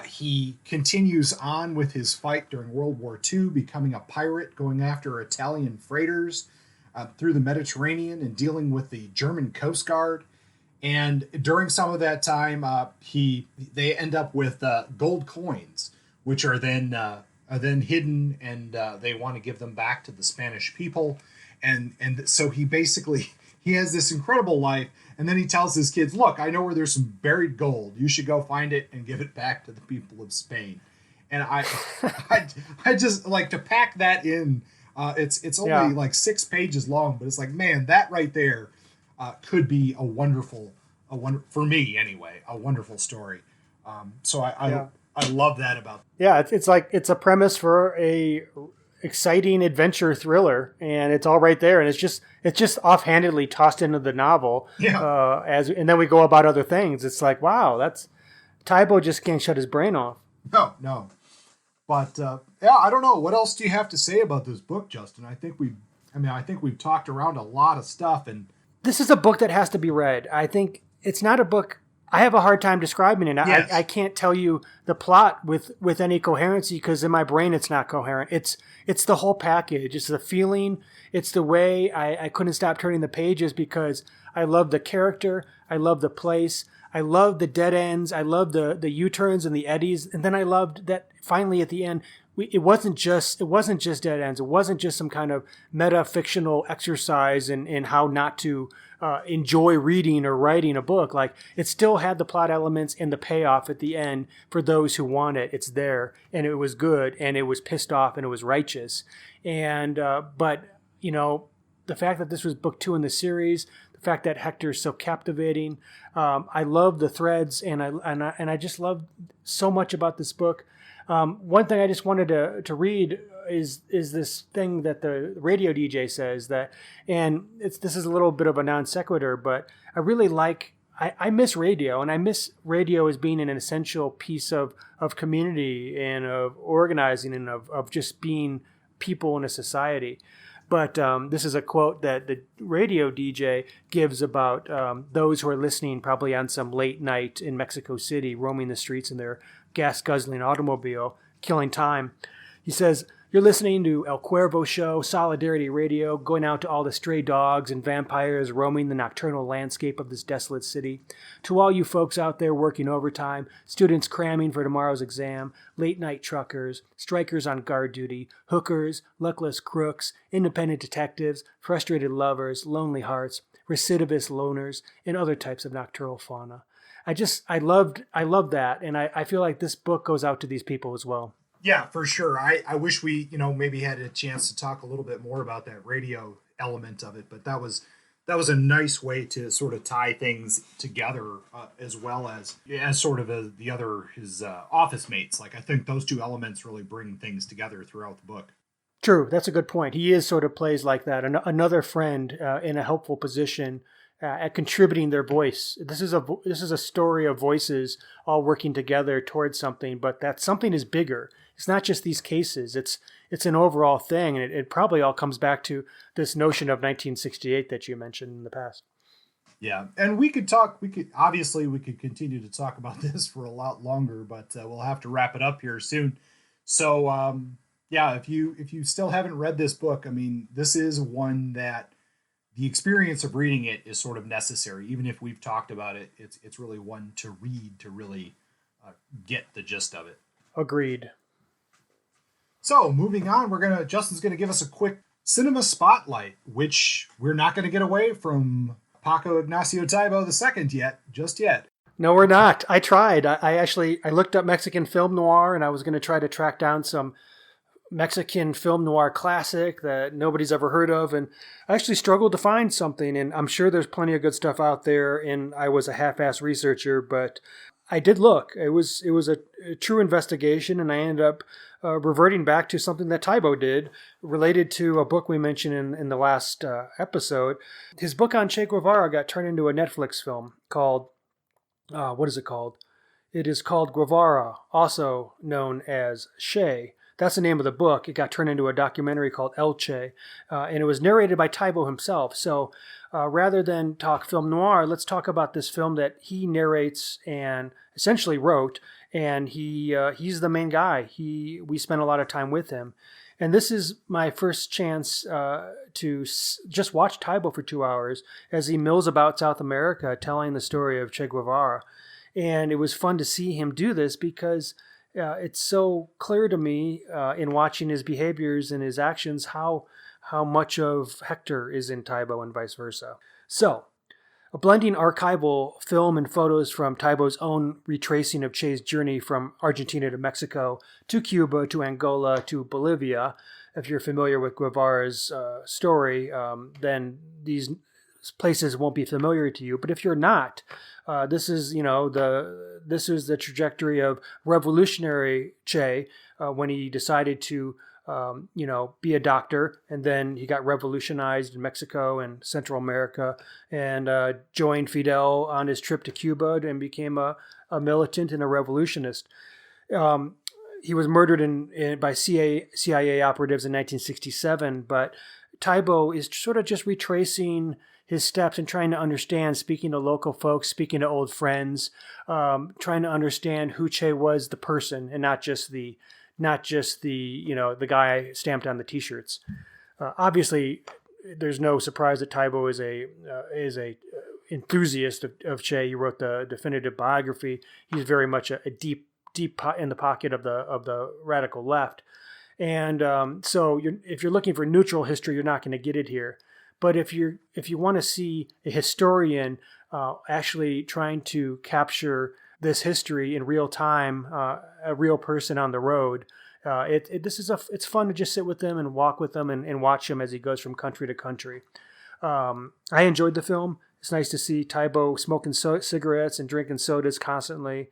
He continues on with his fight during World War II, becoming a pirate, going after Italian freighters through the Mediterranean and dealing with the German Coast Guard. And during some of that time, they end up with gold coins, which are then hidden, and they want to give them back to the Spanish people. And so he has this incredible life. And then he tells his kids, look, I know where there's some buried gold. You should go find it and give it back to the people of Spain. And I just like to pack that in. It's only like 6 pages long, but it's like, man, that right there could be a wonderful, for me anyway, a wonderful story. So I love that about. Yeah, it's like, it's a premise for a exciting adventure thriller, and it's all right there, and it's just offhandedly tossed into the novel. And then we go about other things. It's like, wow, that's Taibo just can't shut his brain off. No, but I don't know, what else do you have to say about this book, Justin? I think we've talked around a lot of stuff, and this is a book that has to be read. I think it's not a book. I have a hard time describing it. Yes. I can't tell you the plot with any coherency, because in my brain it's not coherent. It's the whole package. It's the feeling. It's the way I couldn't stop turning the pages, because I love the character. I love the place. I love the dead ends. I love the U-turns and the eddies. And then I loved that finally at the end, it wasn't just dead ends. It wasn't just some kind of meta-fictional exercise in how not to enjoy reading or writing a book. Like, it still had the plot elements and the payoff at the end for those who want it. It's there, and it was good, and it was pissed off, and it was righteous. And but the fact that this was book 2 in the series, the fact that Hector is so captivating, I love the threads, and I just love so much about this book. One thing I just wanted to read is this thing that the radio DJ says that, and this is a little bit of a non sequitur, but I really I miss radio, and I miss radio as being an essential piece of community and of organizing and of just being people in a society. But this is a quote that the radio DJ gives about those who are listening probably on some late night in Mexico City, roaming the streets in their gas-guzzling automobile, killing time. He says, "You're listening to El Cuervo Show, Solidarity Radio, going out to all the stray dogs and vampires roaming the nocturnal landscape of this desolate city. To all you folks out there working overtime, students cramming for tomorrow's exam, late-night truckers, strikers on guard duty, hookers, luckless crooks, independent detectives, frustrated lovers, lonely hearts, recidivist loners, and other types of nocturnal fauna." I love that, and I feel like this book goes out to these people as well. Yeah, for sure. I wish we, maybe had a chance to talk a little bit more about that radio element of it, but that was a nice way to sort of tie things together, as well as sort of his office mates. Like, I think those two elements really bring things together throughout the book. True, that's a good point. He is sort of plays like that. Another friend in a helpful position at contributing their voice. This is a story of voices all working together towards something, but that something is bigger. It's not just these cases. It's an overall thing, and it probably all comes back to this notion of 1968 that you mentioned in the past. Yeah, and we could continue to talk about this for a lot longer, but we'll have to wrap it up here soon. So, yeah, if you still haven't read this book, I mean, this is one that the experience of reading it is sort of necessary. Even if we've talked about it, it's really one to read to really get the gist of it. Agreed. So, moving on, Justin's gonna give us a quick cinema spotlight, which we're not gonna get away from Paco Ignacio Taibo II just yet. No, we're not. I tried. I looked up Mexican film noir, and I was going to try to track down some Mexican film noir classic that nobody's ever heard of, and I actually struggled to find something, and I'm sure there's plenty of good stuff out there, and I was a half-assed researcher, but I did look. It was a true investigation, and I ended up reverting back to something that Taibo did, related to a book we mentioned in the last episode. His book on Che Guevara got turned into a Netflix film called, what is it called? It is called Guevara, also known as Che. That's the name of the book. It got turned into a documentary called El Che, and it was narrated by Taibo himself. So rather than talk film noir, let's talk about this film that he narrates and essentially wrote, and he's the main guy. We spent a lot of time with him. And this is my first chance to just watch Taibo for 2 hours as he mills about South America telling the story of Che Guevara. And it was fun to see him do this because it's so clear to me in watching his behaviors and his actions how much of Hector is in Taibo and vice versa. So, blending archival film and photos from Taibo's own retracing of Che's journey from Argentina to Mexico, to Cuba, to Angola, to Bolivia. If you're familiar with Guevara's story, then these places won't be familiar to you. But if you're not, this is the trajectory of revolutionary Che when he decided to be a doctor, and then he got revolutionized in Mexico and Central America, and joined Fidel on his trip to Cuba and became a militant and a revolutionist. He was murdered by CIA operatives in 1967, but Taibo is sort of just retracing his steps and trying to understand, speaking to local folks, speaking to old friends, trying to understand who Che was, the person, and not just the the guy stamped on the T-shirts. Obviously, there's no surprise that Taibo is a enthusiast of Che. He wrote the definitive biography. He's very much a deep in the pocket of the radical left. And so if you're looking for neutral history, you're not going to get it here. But if you want to see a historian actually trying to capture this history in real time, a real person on the road, it's fun to just sit with them and walk with them and watch him as he goes from country to country. I enjoyed the film. It's nice to see Taibo smoking cigarettes and drinking sodas constantly,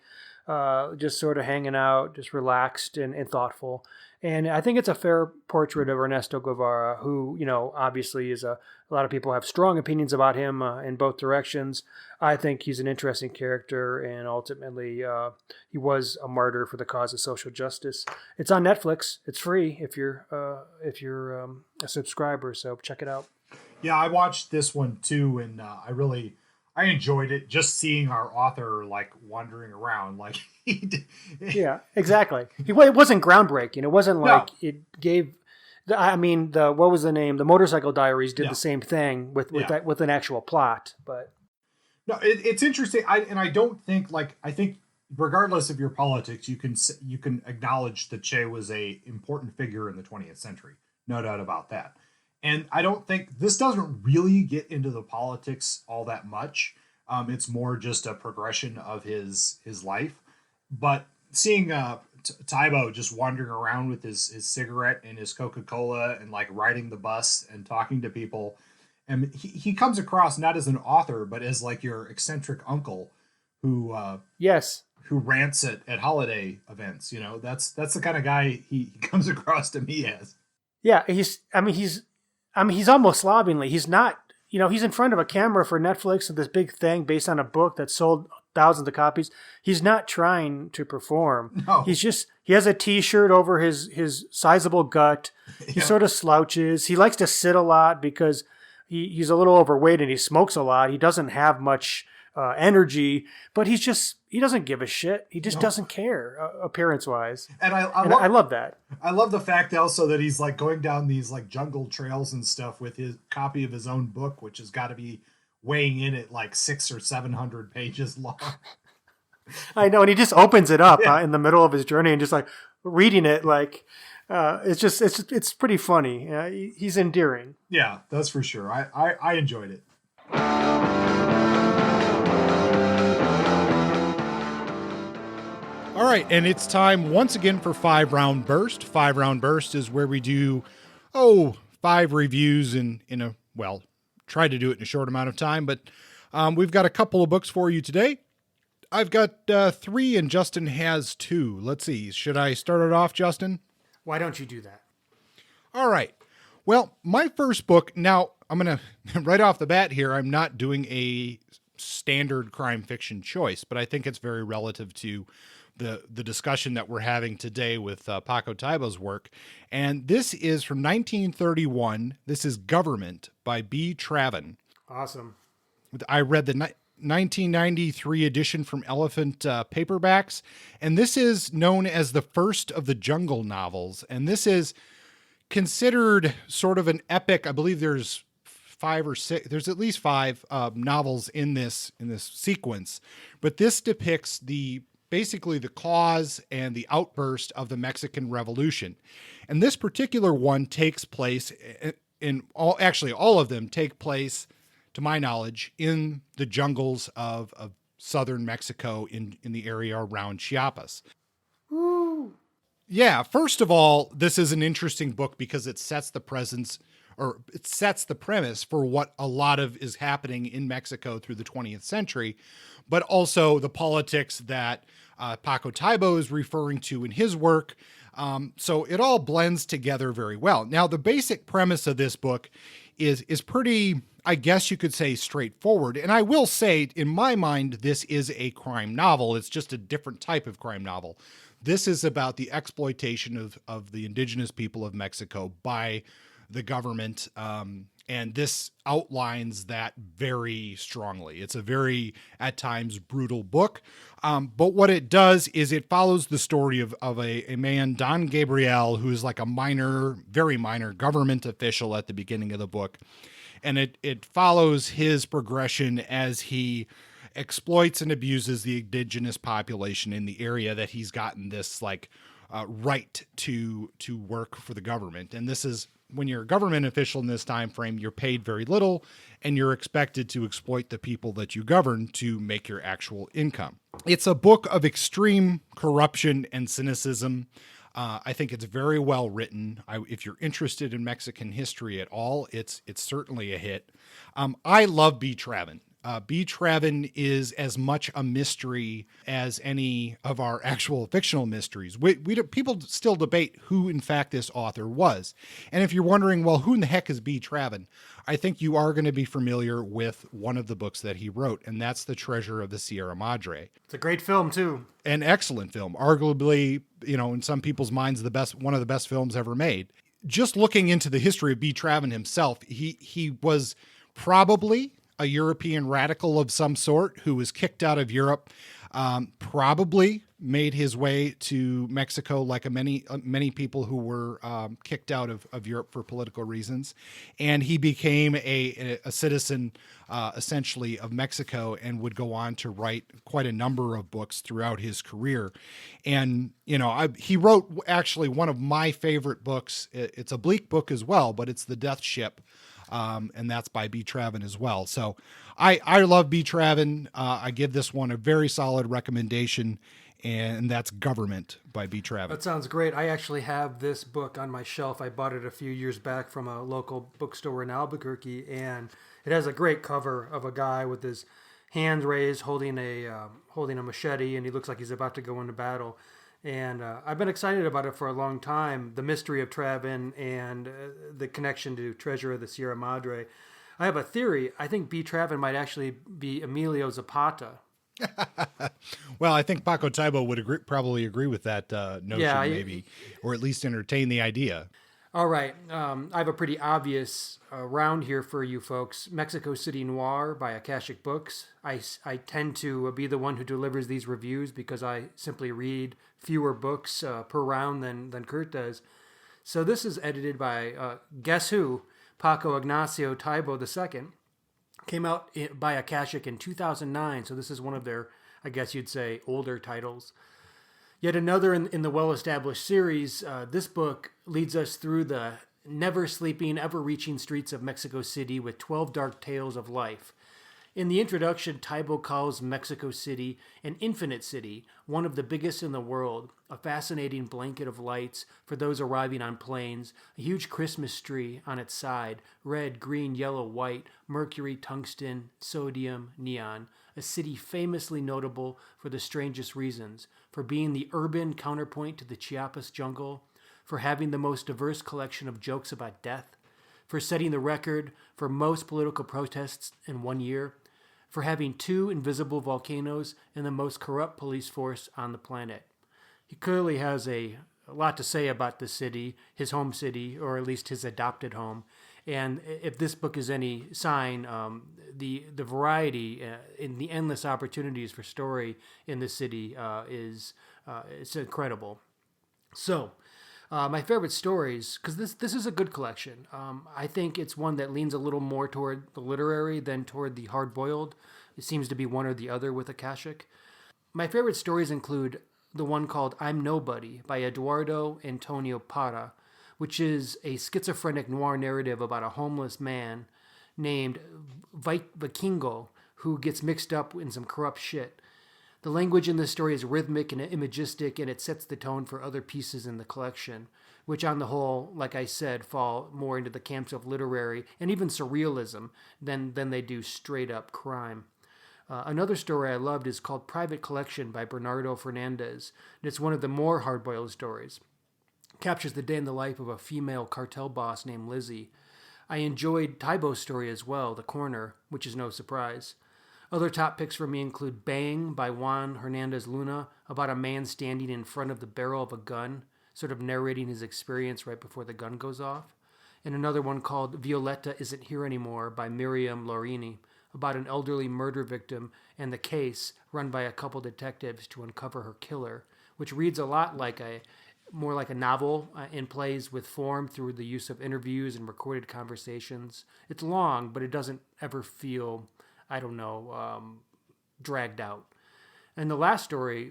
just sort of hanging out, just relaxed and thoughtful. And I think it's a fair portrait of Ernesto Guevara, who, obviously is a lot of people have strong opinions about him in both directions. I think he's an interesting character, and ultimately he was a martyr for the cause of social justice. It's on Netflix. It's free if you're a subscriber, so check it out. Yeah, I watched this one too, and I enjoyed it. Just seeing our author wandering around, he did. Yeah, exactly. It wasn't groundbreaking. It wasn't like it gave. What was the name? The Motorcycle Diaries did the same thing with an actual plot. But no, it's interesting. I don't think I think regardless of your politics, you can acknowledge that Che was a important figure in the 20th century. No doubt about that. And I don't think this doesn't really get into the politics all that much. It's more just a progression of his life. But seeing Taibo just wandering around with his cigarette and his Coca-Cola and riding the bus and talking to people, and he comes across not as an author, but as your eccentric uncle who rants at holiday events. That's the kind of guy he comes across to me as. Yeah, he's almost slovenly. He's not, he's in front of a camera for Netflix and this big thing based on a book that sold thousands of copies. He's not trying to perform. No. He has a t-shirt over his sizable gut. He sort of slouches. He likes to sit a lot because he's a little overweight and he smokes a lot. He doesn't have much energy, but he doesn't give a shit. He just doesn't care appearance wise. And I love that. I love the fact also that he's like going down these like jungle trails and stuff with his copy of his own book, which has got to be weighing in at like 600 or 700 pages long. I know. And he just opens it up in the middle of his journey and just like reading it. Like, it's pretty funny. He's endearing. Yeah, that's for sure. I enjoyed it. All right, and it's time once again for 5-round burst. 5-round burst is where we do 5 reviews try to do it in a short amount of time, but we've got a couple of books for you today. I've got 3 and Justin has 2. Let's see. Should I start it off, Justin? Why don't you do that? All right. Well, my first book, now I'm going to, right off the bat here, I'm not doing a standard crime fiction choice, but I think it's very relative to the discussion that we're having today with Paco Taibo's work. And this is from 1931. This is Government by B. Travin. Awesome. I read the 1993 edition from Elephant Paperbacks, and this is known as the first of the Jungle novels. And this is considered sort of an epic. I believe there's 5 or 6. There's at least 5 novels in this sequence, but this depicts basically the cause and the outburst of the Mexican Revolution. And this particular one takes place all of them take place, to my knowledge, in the jungles of southern Mexico in the area around Chiapas. Woo. Yeah, first of all, this is an interesting book because it sets the premise for what a lot of is happening in Mexico through the 20th century, but also the politics that Paco Taibo is referring to in his work. So it all blends together very well. Now, the basic premise of this book is pretty, I guess you could say, straightforward. And I will say, in my mind, this is a crime novel. It's just a different type of crime novel. This is about the exploitation of the indigenous people of Mexico by the government. And this outlines that very strongly. It's a very, at times, brutal book. But what it does is it follows the story of a man, Don Gabriel, who is like a very minor government official at the beginning of the book. And it follows his progression as he exploits and abuses the indigenous population in the area that he's gotten this right to work for the government. And this is, when you're a government official in this time frame, you're paid very little and you're expected to exploit the people that you govern to make your actual income. It's a book of extreme corruption and cynicism. I think it's very well written. If you're interested in Mexican history at all, it's certainly a hit. I love B. Travin. B. Travin is as much a mystery as any of our actual fictional mysteries. People still debate who, in fact, this author was. And if you're wondering, well, who in the heck is B. Travin? I think you are going to be familiar with one of the books that he wrote, and that's The Treasure of the Sierra Madre. It's a great film, too. An excellent film. Arguably, in some people's minds, one of the best films ever made. Just looking into the history of B. Travin himself, he was probably a European radical of some sort who was kicked out of Europe, probably made his way to Mexico like many people who were kicked out of Europe for political reasons. And he became a citizen essentially of Mexico and would go on to write quite a number of books throughout his career. And, he wrote actually one of my favorite books. It's a bleak book as well, but it's The Death Ship. And that's by B. Travin as well. So I love B. Travin. I give this one a very solid recommendation, and that's Government by B. Travin. That sounds great. I actually have this book on my shelf. I bought it a few years back from a local bookstore in Albuquerque, and it has a great cover of a guy with his hands raised holding a machete, and he looks like he's about to go into battle. And I've been excited about it for a long time, the mystery of Travin and the connection to Treasure of the Sierra Madre. I have a theory. I think B. Travin might actually be Emilio Zapata. Well, I think Paco Taibo would probably agree with that notion, Yeah, maybe, or at least entertain the idea. All right. I have a pretty obvious round here for you folks. Mexico City Noir by Akashic Books. I tend to be the one who delivers these reviews because I simply read fewer books per round than Kurt does. So this is edited by, guess who? Paco Ignacio Taibo II. Came out by Akashic in 2009, so this is one of their, I guess you'd say, older titles. Yet another in the well-established series. This book leads us through the never-sleeping, ever-reaching streets of Mexico City with 12 dark tales of life. In the introduction, Taibo calls Mexico City an infinite city, one of the biggest in the world, a fascinating blanket of lights for those arriving on planes, a huge Christmas tree on its side, red, green, yellow, white, mercury, tungsten, sodium, neon, a city famously notable for the strangest reasons, for being the urban counterpoint to the Chiapas jungle, for having the most diverse collection of jokes about death, for setting the record for most political protests in 1 year, for having 2 invisible volcanoes and the most corrupt police force on the planet. He clearly has a lot to say about the city, his home city, or at least his adopted home. And if this book is any sign, the variety in the endless opportunities for story in the city is it's incredible. So, my favorite stories, because this is a good collection. I think it's one that leans a little more toward the literary than toward the hard-boiled. It seems to be one or the other with Akashic. My favorite stories include the one called I'm Nobody by Eduardo Antonio Parra, which is a schizophrenic noir narrative about a homeless man named Vikingo who gets mixed up in some corrupt shit. The language in this story is rhythmic and imagistic, and it sets the tone for other pieces in the collection, which on the whole, like I said, fall more into the camps of literary and even surrealism than they do straight up crime. Another story I loved is called Private Collection by Bernardo Fernandez, and it's one of the more hard-boiled stories. It captures the day in the life of a female cartel boss named Lizzie. I enjoyed Taibo's story as well, The Corner, which is no surprise. Other top picks for me include Bang by Juan Hernandez Luna, about a man standing in front of the barrel of a gun, sort of narrating his experience right before the gun goes off. And another one called Violetta Isn't Here Anymore by Miriam Laurini, about an elderly murder victim and the case run by a couple detectives to uncover her killer, which reads a lot like more like a novel and plays with form through the use of interviews and recorded conversations. It's long, but it doesn't ever feel, dragged out. And the last story,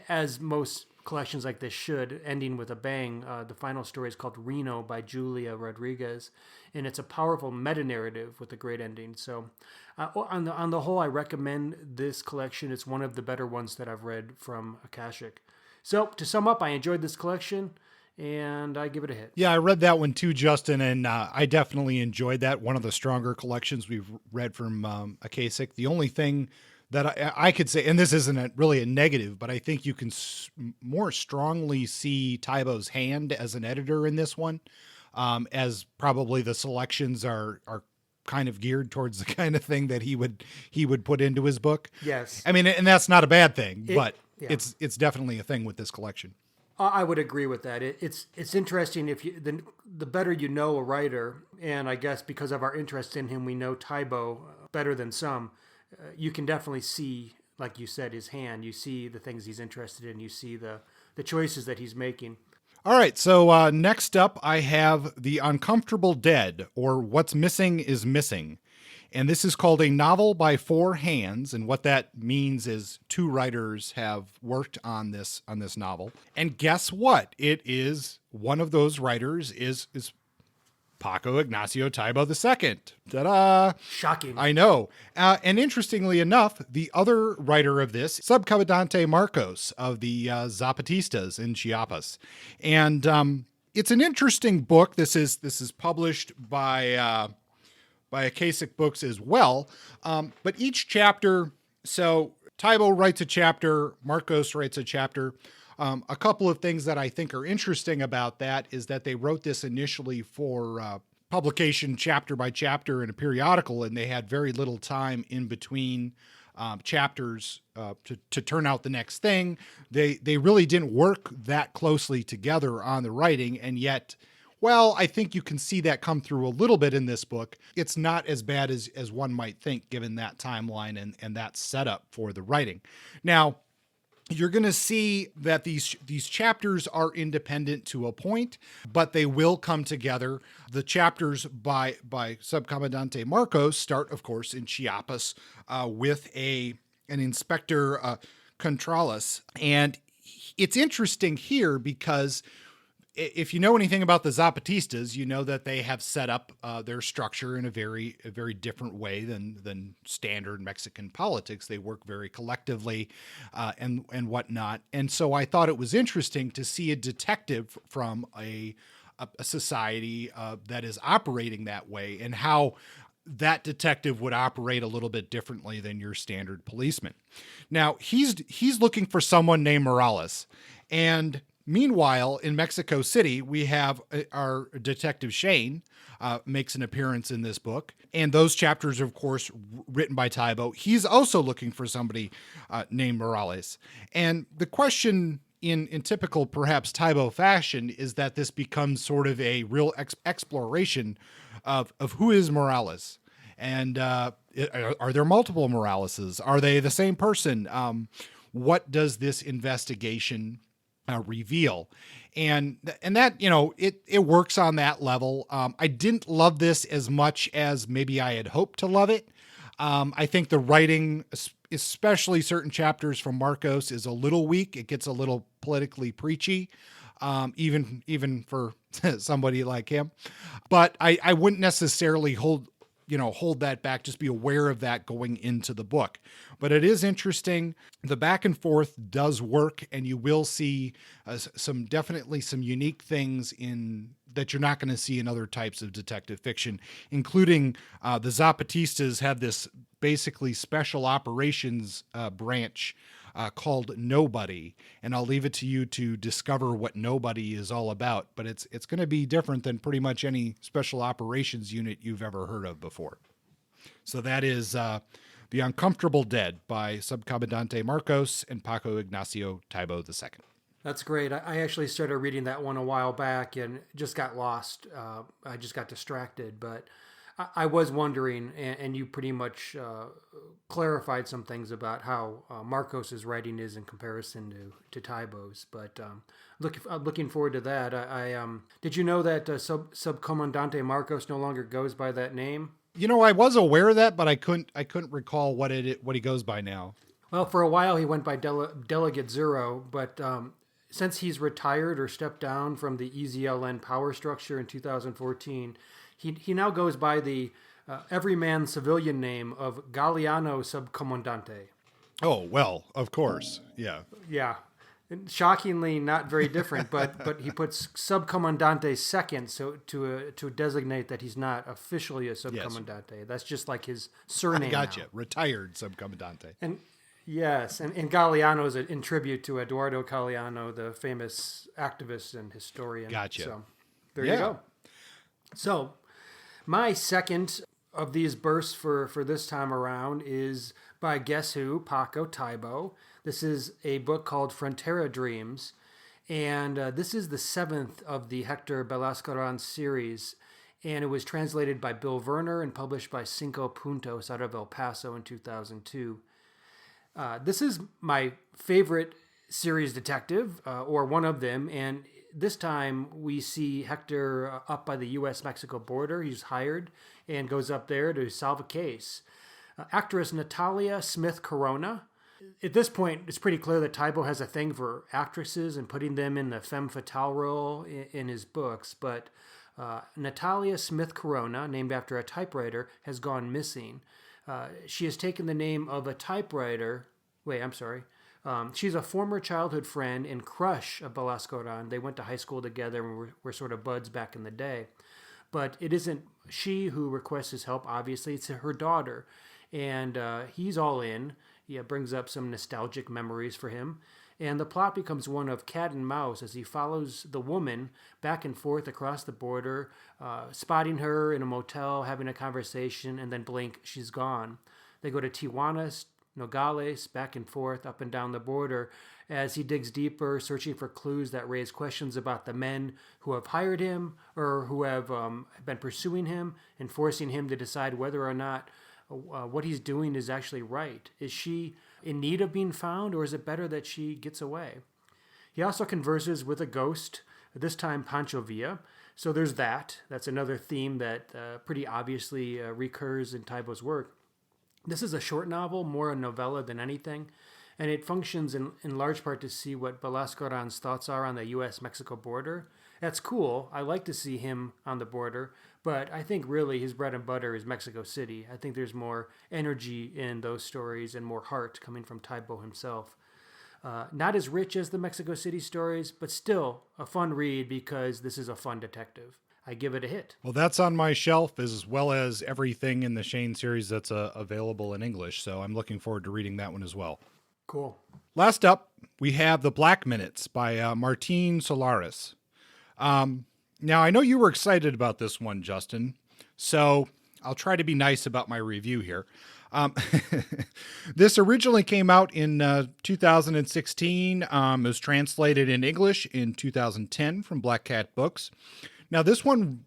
as most collections like this should, ending with a bang, the final story is called Reno by Julia Rodriguez, and it's a powerful meta-narrative with a great ending. So on the whole, I recommend this collection. It's one of the better ones that I've read from Akashic. So to sum up, I enjoyed this collection, and I give it a hit. Yeah, I read that one too, Justin, and I definitely enjoyed that. One of the stronger collections we've read from Akashic. The only thing that I could say, and this isn't really a negative, but I think you can more strongly see Taibo's hand as an editor in this one, as probably the selections are kind of geared towards the kind of thing that he would put into his book. Yes. I mean, and that's not a bad thing, but it's definitely a thing with this collection. I would agree with that. It's interesting if the better you know a writer, and I guess because of our interest in him, we know Taibo better than some. You can definitely see, like you said, his hand. You see the things he's interested in. You see the choices that he's making. All right, so next up I have The Uncomfortable Dead, or What's Missing is Missing. And this is called a novel by 4 hands, and what that means is 2 writers have worked on this novel. And guess what? It is one of those writers is Paco Ignacio Taibo II. Ta-da! Shocking. I know. And interestingly enough, the other writer of this, Subcomandante Marcos of the Zapatistas in Chiapas. And it's an interesting book. This is published by Akashic Books as well. But each chapter, so Taibo writes a chapter, Marcos writes a chapter. A couple of things that I think are interesting about that is that they wrote this initially for publication chapter by chapter in a periodical, and they had very little time in between chapters to turn out the next thing. They really didn't work that closely together on the writing, and yet, well, I think you can see that come through a little bit in this book. It's not as bad as one might think, given that timeline and that setup for the writing. Now, you're going to see that these chapters are independent to a point, but they will come together. The chapters by Subcomandante Marcos start, of course, in Chiapas with an Inspector Contralis. And it's interesting here because if you know anything about the Zapatistas, you know that they have set up their structure in a very different way than standard Mexican politics. They work very collectively and whatnot. And so I thought it was interesting to see a detective from a society that is operating that way, and how that detective would operate a little bit differently than your standard policeman. Now, he's looking for someone named Morales, and meanwhile, in Mexico City, we have our Detective Shane makes an appearance in this book. And those chapters are, of course, written by Taibo. He's also looking for somebody named Morales. And the question in typical, perhaps, Taibo fashion is that this becomes sort of a real exploration of who is Morales. And are there multiple Moraleses? Are they the same person? What does this investigation reveal? And that, it works on that level. I didn't love this as much as maybe I had hoped to love it. I think the writing, especially certain chapters from Marcos, is a little weak. It gets a little politically preachy, even for somebody like him. But I wouldn't necessarily hold that back. Just be aware of that going into the book. But it is interesting. The back and forth does work, and you will see definitely some unique things that you're not going to see in other types of detective fiction, including the Zapatistas have this basically special operations branch called Nobody, and I'll leave it to you to discover what Nobody is all about. But it's going to be different than pretty much any special operations unit you've ever heard of before. So that is The Uncomfortable Dead by Subcomandante Marcos and Paco Ignacio Taibo II. That's great. I actually started reading that one a while back and just got lost. I just got distracted, but I was wondering, and you pretty much clarified some things about how Marcos's writing is in comparison to Taibo's. But looking forward to that. Did you know that Subcomandante Marcos no longer goes by that name? I was aware of that, but I couldn't recall what he goes by now. Well, for a while he went by Delegate Zero, but since he's retired or stepped down from the EZLN power structure in 2014, he now goes by the everyman civilian name of Galeano Subcomandante. Oh, well, of course. Yeah. Yeah. Shockingly not very different, but he puts Subcomandante second so to designate that he's not officially a Subcomandante. Yes. That's just like his surname. I gotcha. Now. Retired Subcomandante. And yes, and Galeano is in tribute to Eduardo Galeano, the famous activist and historian. Gotcha. So there you go. So my second of these bursts for this time around is by guess who? Paco Taibo. This is a book called Frontera Dreams, and this is the 7th of the Hector Belascaran series, and it was translated by Bill Werner and published by Cinco Puntos out of El Paso in 2002. This is my favorite series detective, or one of them, and this time we see Hector up by the U.S.-Mexico border. He's hired and goes up there to solve a case. Actress Natalia Smith Corona. At this point, it's pretty clear that Taibo has a thing for actresses and putting them in the femme fatale role in his books, but Natalia Smith Corona, named after a typewriter, has gone missing. She has taken the name of a typewriter. She's a former childhood friend and crush of Belascaran. They went to high school together and were sort of buds back in the day. But it isn't she who requests his help, obviously. It's her daughter. And he's all in. He brings up some nostalgic memories for him. And the plot becomes one of cat and mouse as he follows the woman back and forth across the border, spotting her in a motel, having a conversation, and then blink, she's gone. They go to Tijuana, Nogales, back and forth, up and down the border, as he digs deeper, searching for clues that raise questions about the men who have hired him or who have been pursuing him and forcing him to decide whether or not what he's doing is actually right. Is she in need of being found, or is it better that she gets away? He also converses with a ghost, this time Pancho Villa. So there's that. That's another theme that pretty obviously recurs in Taibo's work. This is a short novel, more a novella than anything, and it functions in large part to see what Velasco Aran's thoughts are on the U.S.-Mexico border. That's cool. I like to see him on the border, but I think really his bread and butter is Mexico City. I think there's more energy in those stories and more heart coming from Taibo himself. Not as rich as the Mexico City stories, but still a fun read because this is a fun detective. I give it a hit. Well, that's on my shelf as well as everything in the Shane series that's available in English. So I'm looking forward to reading that one as well. Cool. Last up, we have The Black Minutes by Martin Solares. Now, I know you were excited about this one, Justin, so I'll try to be nice about my review here. This originally came out in 2016. It was translated in English in 2010 from Black Cat Books. Now, this one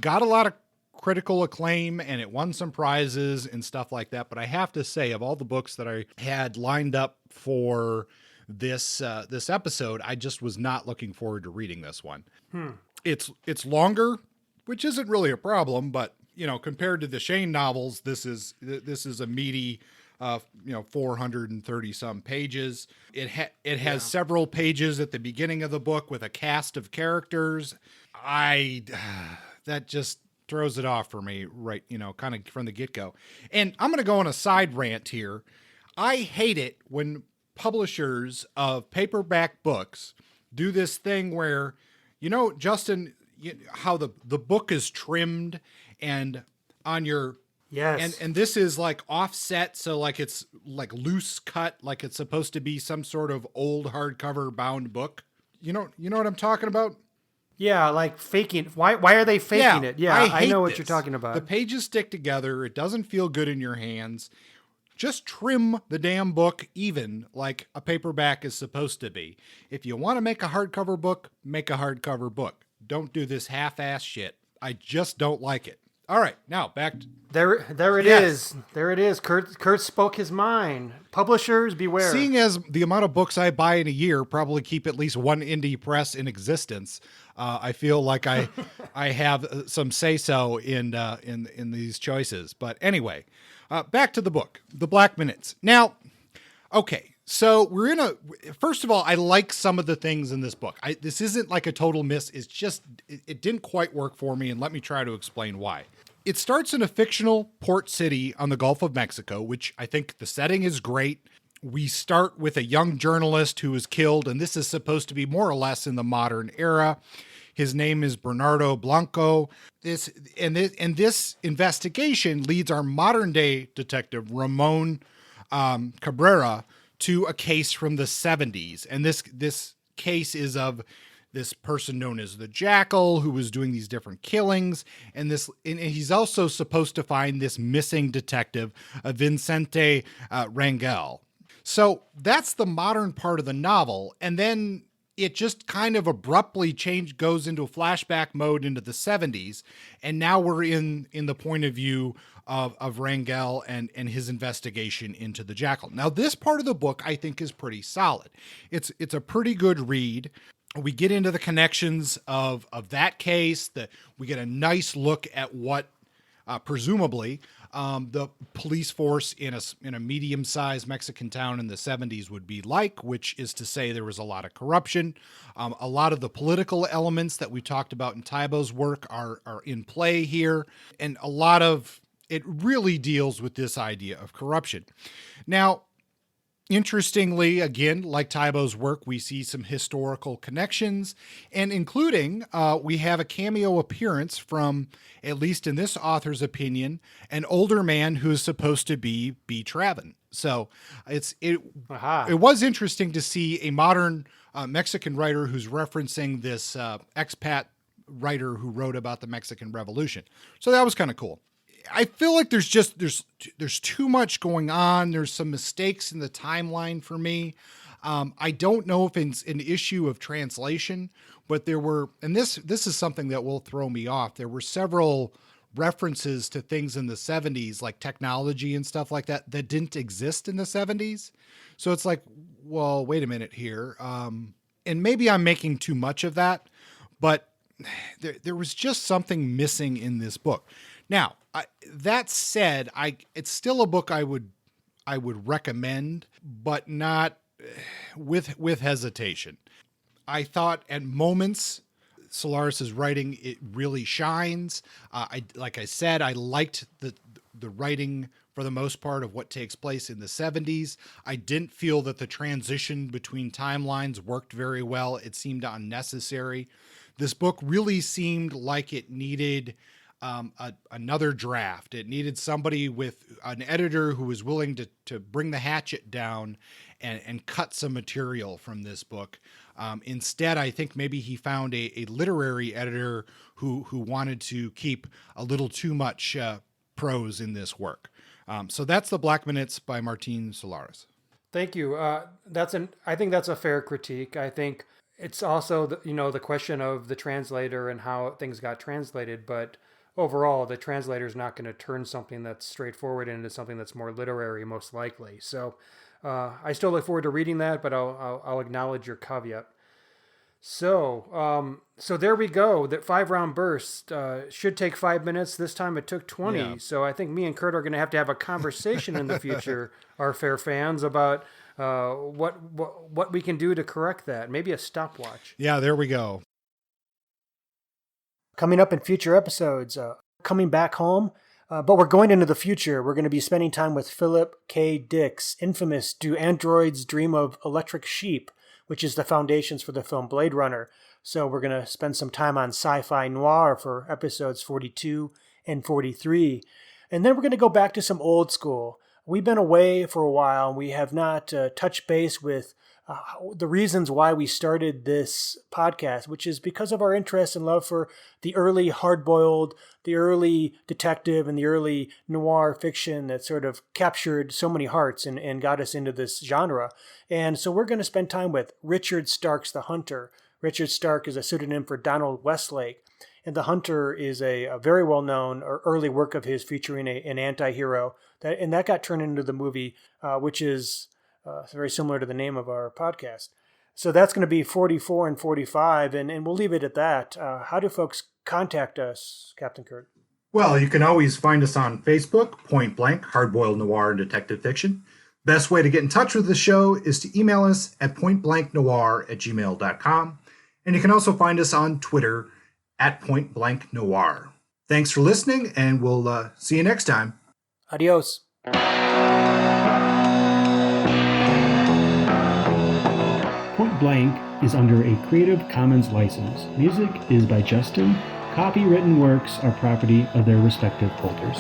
got a lot of critical acclaim and it won some prizes and stuff like that. But I have to say, of all the books that I had lined up for this episode, I just was not looking forward to reading this one. It's longer, which isn't really a problem, but compared to the Shane novels, this is a meaty 430 some pages. It has several pages at the beginning of the book with a cast of characters. That just throws it off for me, right? Kind of from the get-go. And I'm going to go on a side rant here. I hate it when publishers of paperback books do this thing where, Justin, how the book is trimmed and on your, yes, and this is like offset. So like it's like loose cut, like it's supposed to be some sort of old hardcover bound book. You know what I'm talking about? Yeah, like faking. Why are they faking it? Yeah, I know what you're talking about. The pages stick together. It doesn't feel good in your hands. Just trim the damn book even like a paperback is supposed to be. If you want to make a hardcover book, make a hardcover book. Don't do this half-ass shit. I just don't like it. All right, now back to... There it is. There it is. Kurt spoke his mind. Publishers, beware. Seeing as the amount of books I buy in a year probably keep at least one indie press in existence, I feel like I have some say-so in these choices. But anyway, back to the book, The Black Minutes. Now, okay, so first of all, I like some of the things in this book. This isn't like a total miss. It's just, it didn't quite work for me, and let me try to explain why. It starts in a fictional port city on the Gulf of Mexico, which I think the setting is great. We start with a young journalist who is killed, and this is supposed to be more or less in the modern era. His name is Bernardo Blanco. This investigation leads our modern day detective, Ramon Cabrera, to a case from the 70s. And this case is of this person known as the Jackal, who was doing these different killings. And he's also supposed to find this missing detective, Vicente Rangel. So that's the modern part of the novel. And then it just kind of abruptly goes into a flashback mode into the 70s. And now we're in the point of view of Rangel and his investigation into the Jackal. Now, this part of the book, I think, is pretty solid. It's a pretty good read. We get into the connections of that case. We get a nice look at what presumably the police force in a medium-sized Mexican town in the 70s would be like, which is to say there was a lot of corruption. A lot of the political elements that we talked about in Taibo's work are in play here. And a lot of it really deals with this idea of corruption. Now, Interestingly, again, like Taibo's work, we see some historical connections, and including we have a cameo appearance from, at least in this author's opinion, an older man who is supposed to be B. Travin. So it was interesting to see a modern Mexican writer who's referencing this expat writer who wrote about the Mexican Revolution. So that was kind of cool. I feel like there's too much going on. There's some mistakes in the timeline for me. I don't know if it's an issue of translation, but there were, and this is something that will throw me off. There were several references to things in the 70s, like technology and stuff like that didn't exist in the 70s. So it's like, well, wait a minute here. And maybe I'm making too much of that, but there was just something missing in this book. Now, that said, it's still a book I would recommend, but not with hesitation. I thought at moments Solaris's writing, it really shines. Like I said, I liked the writing for the most part of what takes place in the 70s. I didn't feel that the transition between timelines worked very well. It seemed unnecessary. This book really seemed like it needed another draft. It needed somebody with an editor who was willing to bring the hatchet down and cut some material from this book. Instead, I think maybe he found a literary editor who wanted to keep a little too much prose in this work. So that's The Black Minutes by Martin Solaris. Thank you. I think that's a fair critique. I think it's also the question of the translator and how things got translated, but overall, the translator is not going to turn something that's straightforward into something that's more literary, most likely. So I still look forward to reading that, but I'll acknowledge your caveat. So there we go. That 5-round burst should take 5 minutes. This time it took 20. Yeah. So I think me and Kurt are going to have a conversation in the future, our fair fans, about what we can do to correct that. Maybe a stopwatch. Yeah, there we go. Coming up in future episodes, coming back home, but we're going into the future. We're going to be spending time with Philip K. Dick's infamous Do Androids Dream of Electric Sheep, which is the foundations for the film Blade Runner. So we're going to spend some time on sci-fi noir for episodes 42 and 43. And then we're going to go back to some old school. We've been away for a while, and we have not touched base with the reasons why we started this podcast, which is because of our interest and love for the early hard-boiled, the early detective, and the early noir fiction that sort of captured so many hearts and got us into this genre. And so we're going to spend time with Richard Stark's The Hunter. Richard Stark is a pseudonym for Donald Westlake, and The Hunter is a very well-known early work of his featuring an anti-hero, that got turned into the movie, which is very similar to the name of our podcast. So that's going to be 44 and 45, and we'll leave it at that. How do folks contact us, Captain Kurt? Well, you can always find us on Facebook, Point Blank, Hardboiled Noir and Detective Fiction. Best way to get in touch with the show is to email us at pointblanknoir@gmail.com. And you can also find us on Twitter at pointblanknoir. Thanks for listening, and we'll see you next time. Adios. Point Blank is under a Creative Commons license. Music is by Justin. Copywritten works are property of their respective holders.